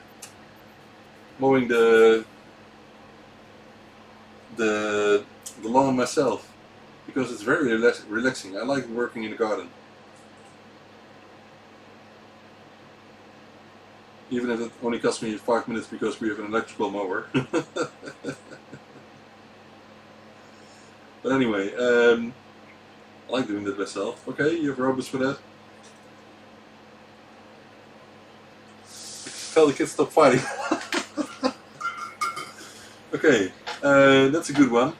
lawn myself because it's very relaxing. I like working in the garden. Even if it only costs me 5 minutes because we have an electrical mower. But anyway, I like doing that myself. Okay, you have robots for that? Tell the kids stop fighting. Okay, that's a good one.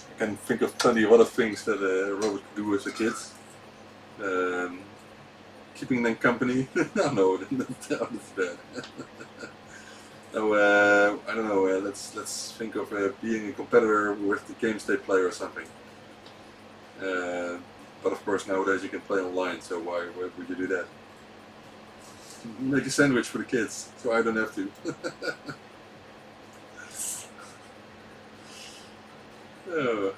I can think of plenty of other things that a robot could do with the kids. Keeping them company. No, that's bad. No, I don't know. Let's think of being a competitor with the games they play or something. But of course nowadays you can play online, so why would you do that? Make a sandwich for the kids, so I don't have to. Oh.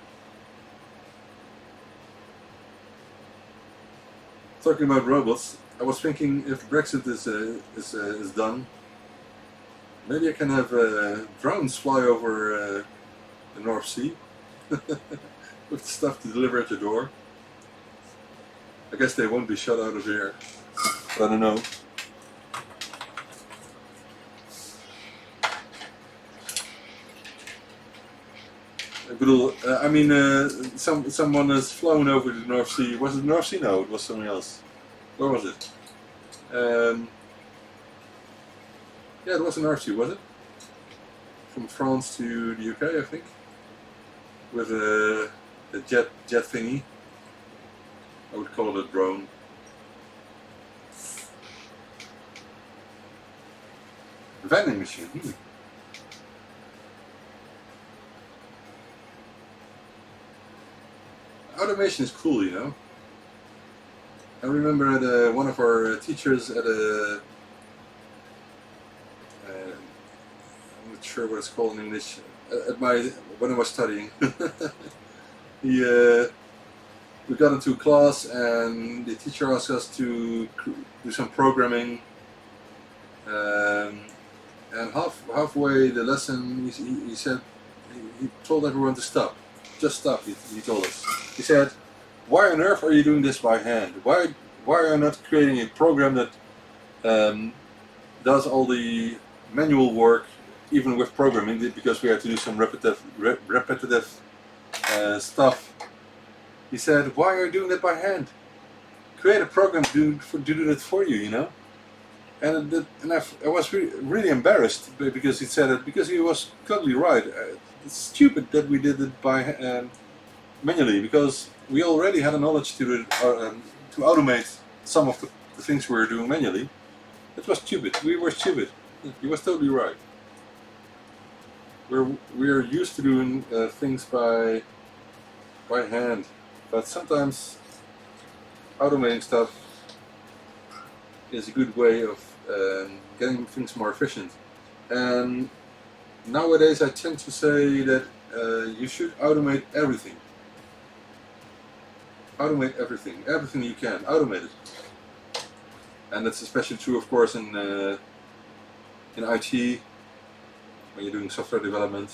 Talking about robots, I was thinking if Brexit is done, maybe I can have drones fly over the North Sea with stuff to deliver at your door. I guess they won't be shut out of here. I don't know. I mean, someone has flown over the North Sea. Was it the North Sea? No, it was something else. Where was it? Yeah, it was the North Sea, was it? From France to the UK, I think. With a jet thingy. I would call it a drone. A vending machine. Automation is cool, you know. I remember at one of our teachers at a I'm not sure what it's called in English. When I was studying, we got into a class and the teacher asked us to do some programming. And halfway the lesson, he said he told everyone to stop. Just stop, he told us. He said, why on earth are you doing this by hand? Why are you not creating a program that does all the manual work, even with programming, because we have to do some repetitive stuff. He said, why are you doing that by hand? Create a program to do that for you, you know? And I was really embarrassed because he said it, because he was totally right. it's stupid that we did it by manually, because we already had a knowledge to automate some of the things we were doing manually. It was stupid. We were stupid. He was totally right. We're used to doing things by hand, but sometimes automating stuff is a good way of getting things more efficient. And nowadays I tend to say that you should automate everything. Automate everything. Everything you can. Automate it. And that's especially true, of course, in IT, when you're doing software development.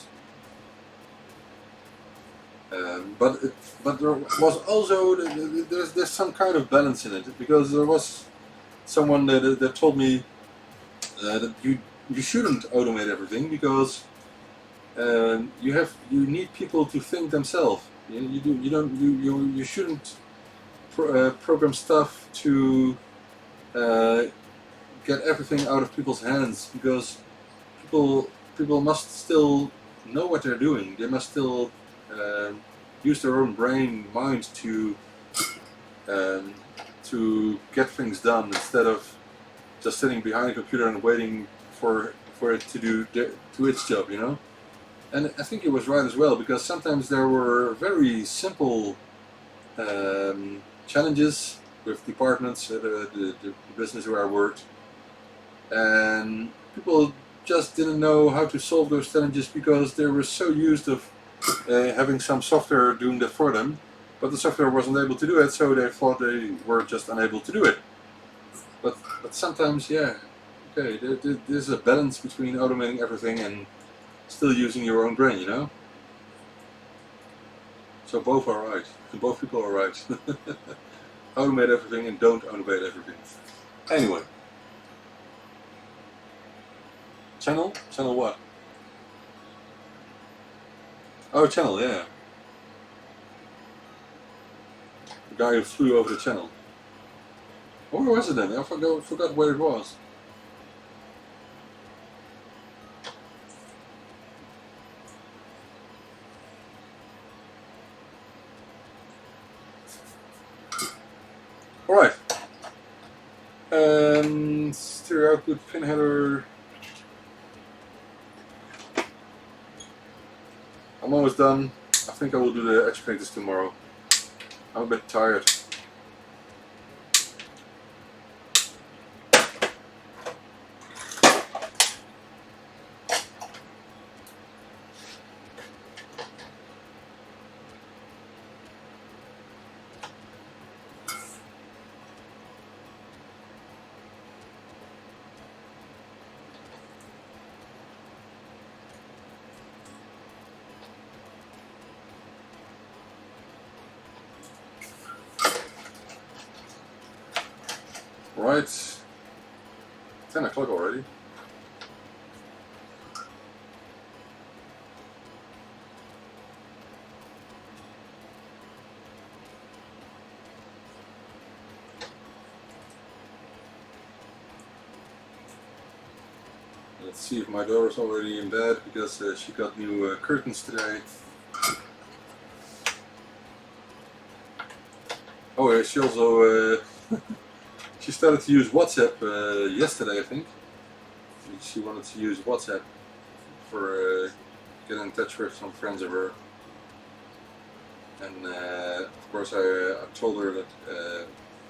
But there was also there's some kind of balance in it, because there was someone that told me that you shouldn't automate everything, because you need people to think themselves. You shouldn't program stuff to get everything out of people's hands, because people must still know what they're doing. They must still use their own mind to get things done, instead of just sitting behind a computer and waiting for it to do its job, you know. And I think he was right as well, because sometimes there were very simple challenges with departments, the business where I worked, and people just didn't know how to solve those challenges, because they were so used of having some software doing that for them, but the software wasn't able to do it, so they thought they were just unable to do it. But sometimes, yeah, okay, there's a balance between automating everything and still using your own brain, you know? So both are right. Both people are right. Automate everything and don't automate everything. Anyway. Channel? Channel what? Oh, channel, yeah. The guy who flew over the channel. Where was it then? I forgot where it was. Alright. Stereo output pin header. I'm almost done. I think I will do the actuators tomorrow. I'm a bit tired. Right, 10 o'clock already. Let's see if my daughter's already in bed, because she got new curtains today. Oh, yeah, she also she started to use WhatsApp yesterday, I think. She wanted to use WhatsApp for getting in touch with some friends of her. And of course I told her that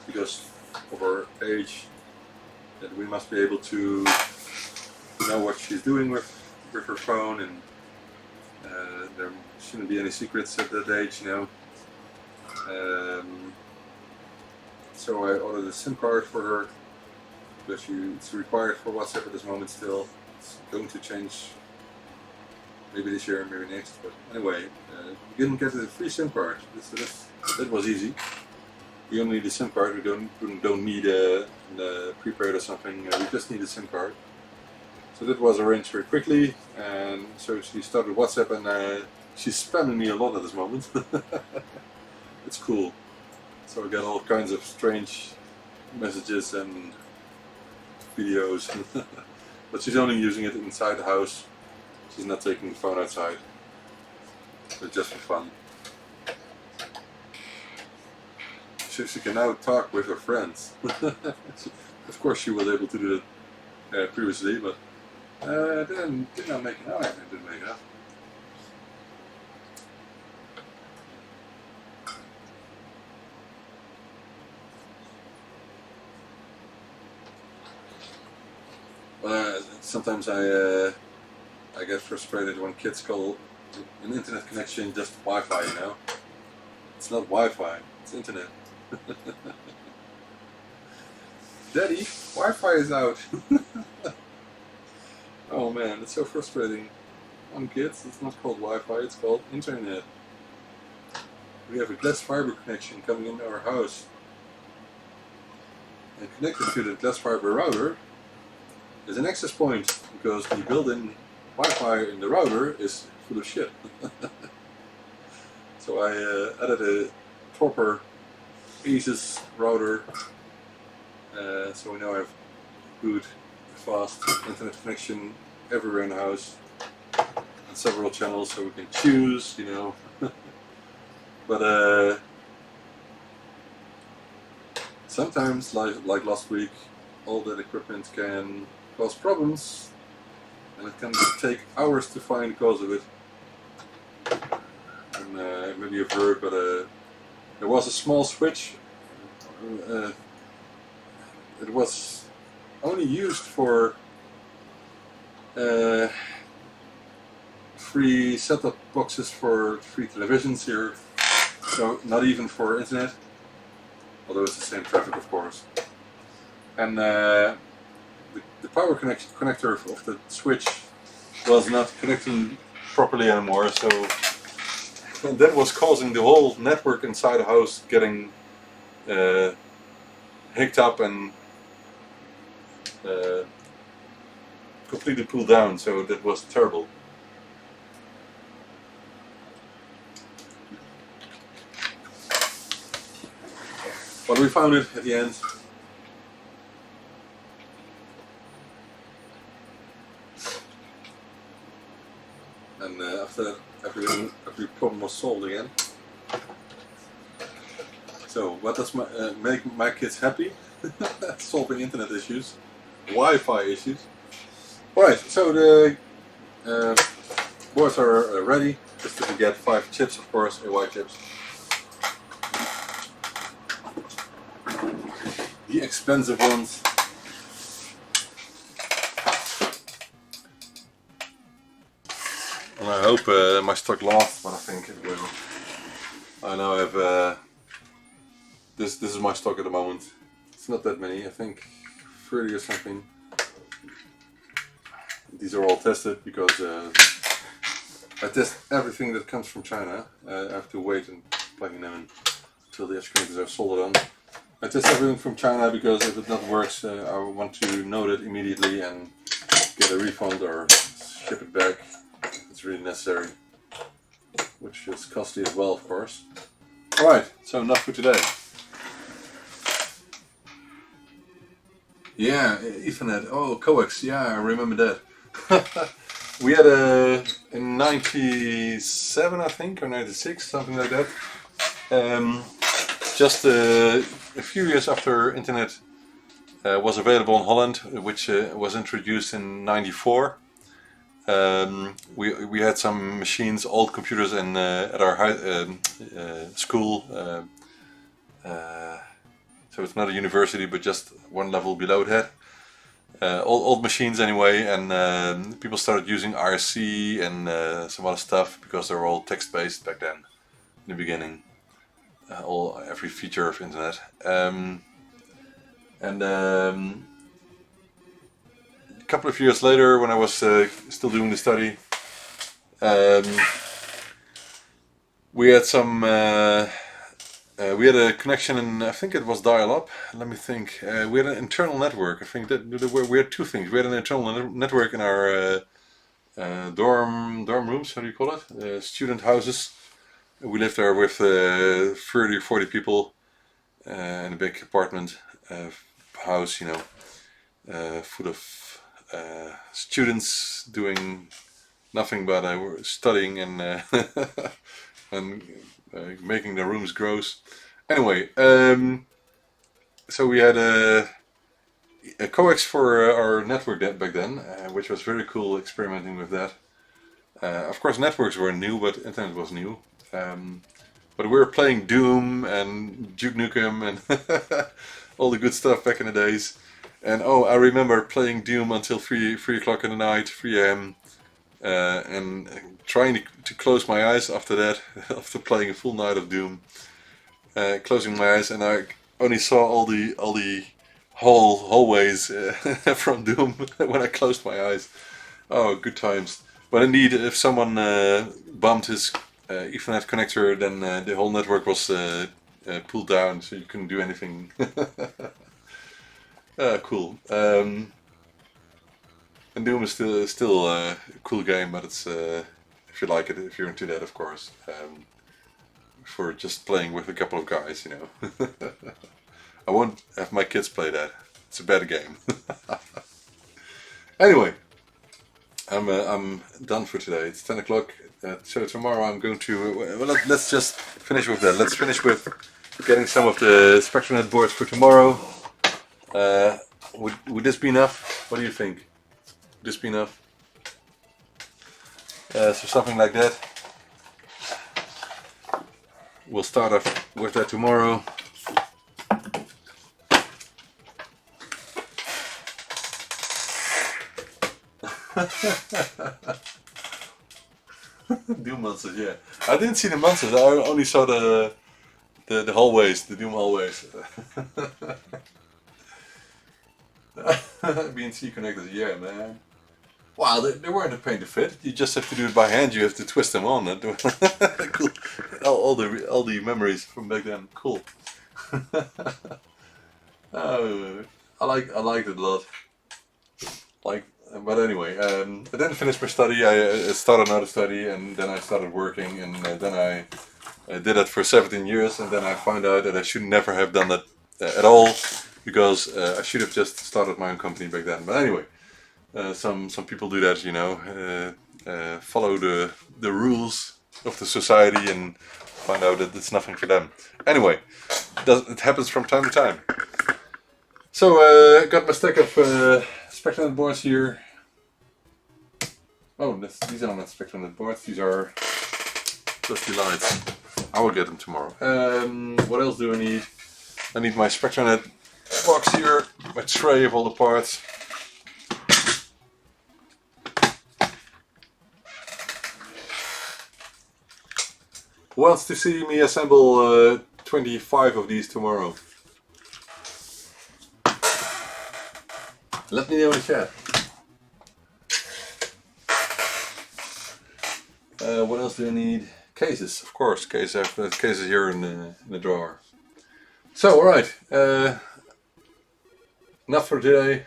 because of her age, that we must be able to know what she's doing with her phone, and there shouldn't be any secrets at that age, you know. So I ordered a SIM card for her, because it's required for WhatsApp at this moment still. It's going to change maybe this year, maybe next, but anyway, we didn't get a free SIM card. That was easy. We only need a SIM card, we don't need a prepaid or something, we just need a SIM card. So that was arranged very quickly, and so she started WhatsApp, and she's spamming me a lot at this moment. It's cool. So I get all kinds of strange messages and videos, but she's only using it inside the house. She's not taking the phone outside. but just for fun. She can now talk with her friends. Of course she was able to do that previously, but did not make it. No, I didn't make it up. Sometimes I get frustrated when kids call an internet connection just Wi-Fi, you know? It's not Wi-Fi, it's internet. Daddy, Wi-Fi is out. Oh man, it's so frustrating. Kids, it's not called Wi-Fi, it's called internet. We have a glass fiber connection coming into our house. And connected to the glass fiber router is an access point, because the built-in Wi-Fi in the router is full of shit. So I added a proper ASUS router, so we now have good, fast internet connection everywhere in the house, and several channels, so we can choose, you know. But sometimes, like last week, all that equipment can cause problems, and it can take hours to find the cause of it. And maybe you've heard, but there was a small switch. It was only used for free setup boxes for free televisions here, so not even for internet, although it's the same traffic, of course. And the power connector of the switch was not connecting properly anymore, so that was causing the whole network inside the house getting hicked up and completely pulled down, so that was terrible. But we found it at the end. And after that, every problem was solved again. So, what does make my kids happy? Solving internet issues, Wi-Fi issues. Alright, so the boards are ready. Just to get 5 chips, of course, AY chips. The expensive ones. And I hope my stock lasts, but I think it will. I now have this is my stock at the moment. It's not that many, I think 30 or something. These are all tested because I test everything that comes from China. I have to wait and plug them in until the edge connectors are soldered on. I test everything from China because if it not works, I want to know that immediately and get a refund or ship it back if it's really necessary, which is costly as well, of course. Alright, so enough for today. Yeah, Ethernet. Oh, coax. Yeah, I remember that. We had in 97, I think, or 96, something like that. Just a few years after internet was available in Holland, which was introduced in '94. We had some machines, old computers, at our school. So it's not a university, but just one level below that. Old machines anyway, and people started using IRC and some other stuff because they were all text-based back then, in the beginning. Every feature of internet. A couple of years later, when I was still doing the study, we had some. We had a connection, and I think it was dial-up. Let me think. We had an internal network. I think that we had two things. We had an internal network in our dorm rooms. How do you call it? Student houses. We lived there with 30 or 40 people in a big apartment house, you know, full of students doing nothing but studying and and making the rooms gross. Anyway, so we had a coax for our network back then, which was very cool experimenting with that. Of course, networks were new, but internet was new. But we were playing Doom and Duke Nukem and all the good stuff back in the days. And oh, I remember playing Doom until 3 o'clock in the night, 3 a.m. And trying to close my eyes after that, after playing a full night of Doom. Closing my eyes, and I only saw all the hallways from Doom when I closed my eyes. Oh, good times. But indeed, if someone bumped his Ethernet connector, then the whole network was pulled down, so you couldn't do anything. Cool. And Doom is still a cool game, but it's if you like it, if you're into that, of course. For just playing with a couple of guys, you know. I won't have my kids play that. It's a bad game. Anyway, I'm done for today. It's 10 o'clock. So tomorrow I'm going to... well, let's just finish with that. Let's finish with getting some of the Spectranet boards for tomorrow. Would this be enough? What do you think? Would this be enough? So something like that. We'll start off with that tomorrow. Doom monsters, yeah. I didn't see the monsters. I only saw the hallways, the Doom hallways. BNC connectors, yeah, man. Wow, they weren't a pain to fit. You just have to do it by hand. You have to twist them on. Cool. All the memories from back then. Cool. I liked it a lot. But anyway, I didn't finish my study. I started another study, and then I started working, and then I did it for 17 years, and then I found out that I should never have done that at all, because I should have just started my own company back then. But anyway. Some people do that, you know, follow the rules of the society and find out that it's nothing for them. Anyway, it happens from time to time. So I got my stack of Spectranet boards here. Oh, these are not Spectranet boards, these are ByteDelight. I will get them tomorrow. What else do I need? I need my Spectranet box here, my tray of all the parts. Who wants to see me assemble 25 of these tomorrow? Let me know in the chat. What else do I need? Cases, of course. Cases. I have cases here in the drawer. So, alright. Enough for today.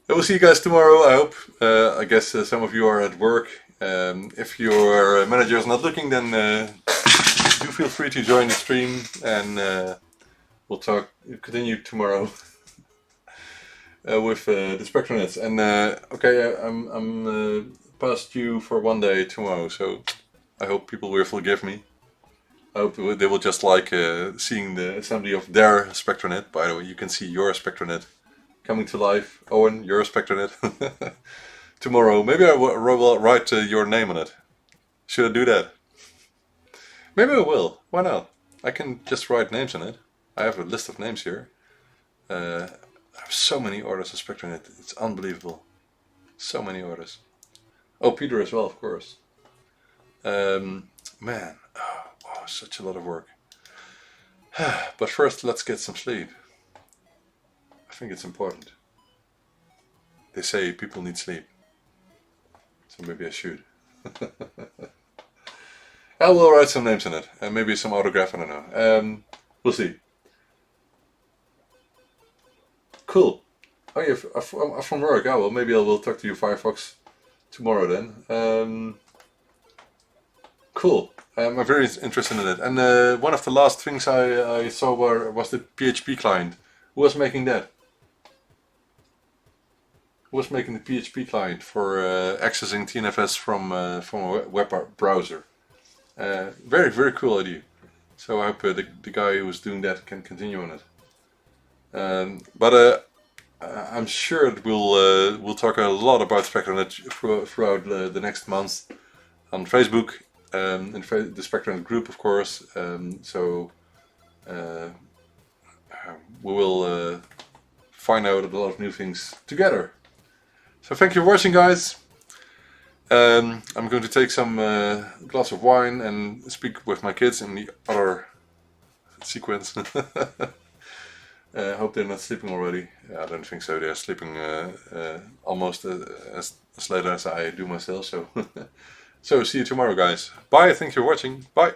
I will see you guys tomorrow, I hope. I guess some of you are at work. If your manager is not looking, then do feel free to join the stream, and we'll continue tomorrow with the Spectranets. And okay, I'm past you for one day tomorrow, so I hope people will forgive me. I hope they will just like seeing the assembly of their Spectranet. By the way, you can see your Spectranet coming to life. Owen, your Spectranet. Tomorrow, maybe I will write your name on it. Should I do that? Maybe I will. Why not? I can just write names on it. I have a list of names here. I have so many orders of Spectranet. It's unbelievable. So many orders. Oh, Peter as well, of course. Man, oh, wow, such a lot of work. But first, let's get some sleep. I think it's important. They say people need sleep. So maybe I should. I will write some names on it, and maybe some autograph, I don't know. We'll see. Cool. Oh yeah, from work. Oh well, maybe I will talk to you Firefox tomorrow then. Cool. I'm very interested in it. And one of the last things I saw was the PHP client. Who was making that? who was making the PHP client for accessing TNFS from a web browser. Very, very cool idea. So I hope the guy who was doing that can continue on it. But I'm sure that we'll talk a lot about Spectranet throughout the next month on Facebook, in the Spectranet group, of course. So we will find out a lot of new things together. So thank you for watching, guys. I'm going to take some glass of wine and speak with my kids in the other sequence. I hope they're not sleeping already. I don't think so. They're sleeping almost as late as I do myself. So, so see you tomorrow, guys. Bye. Thank you for watching. Bye.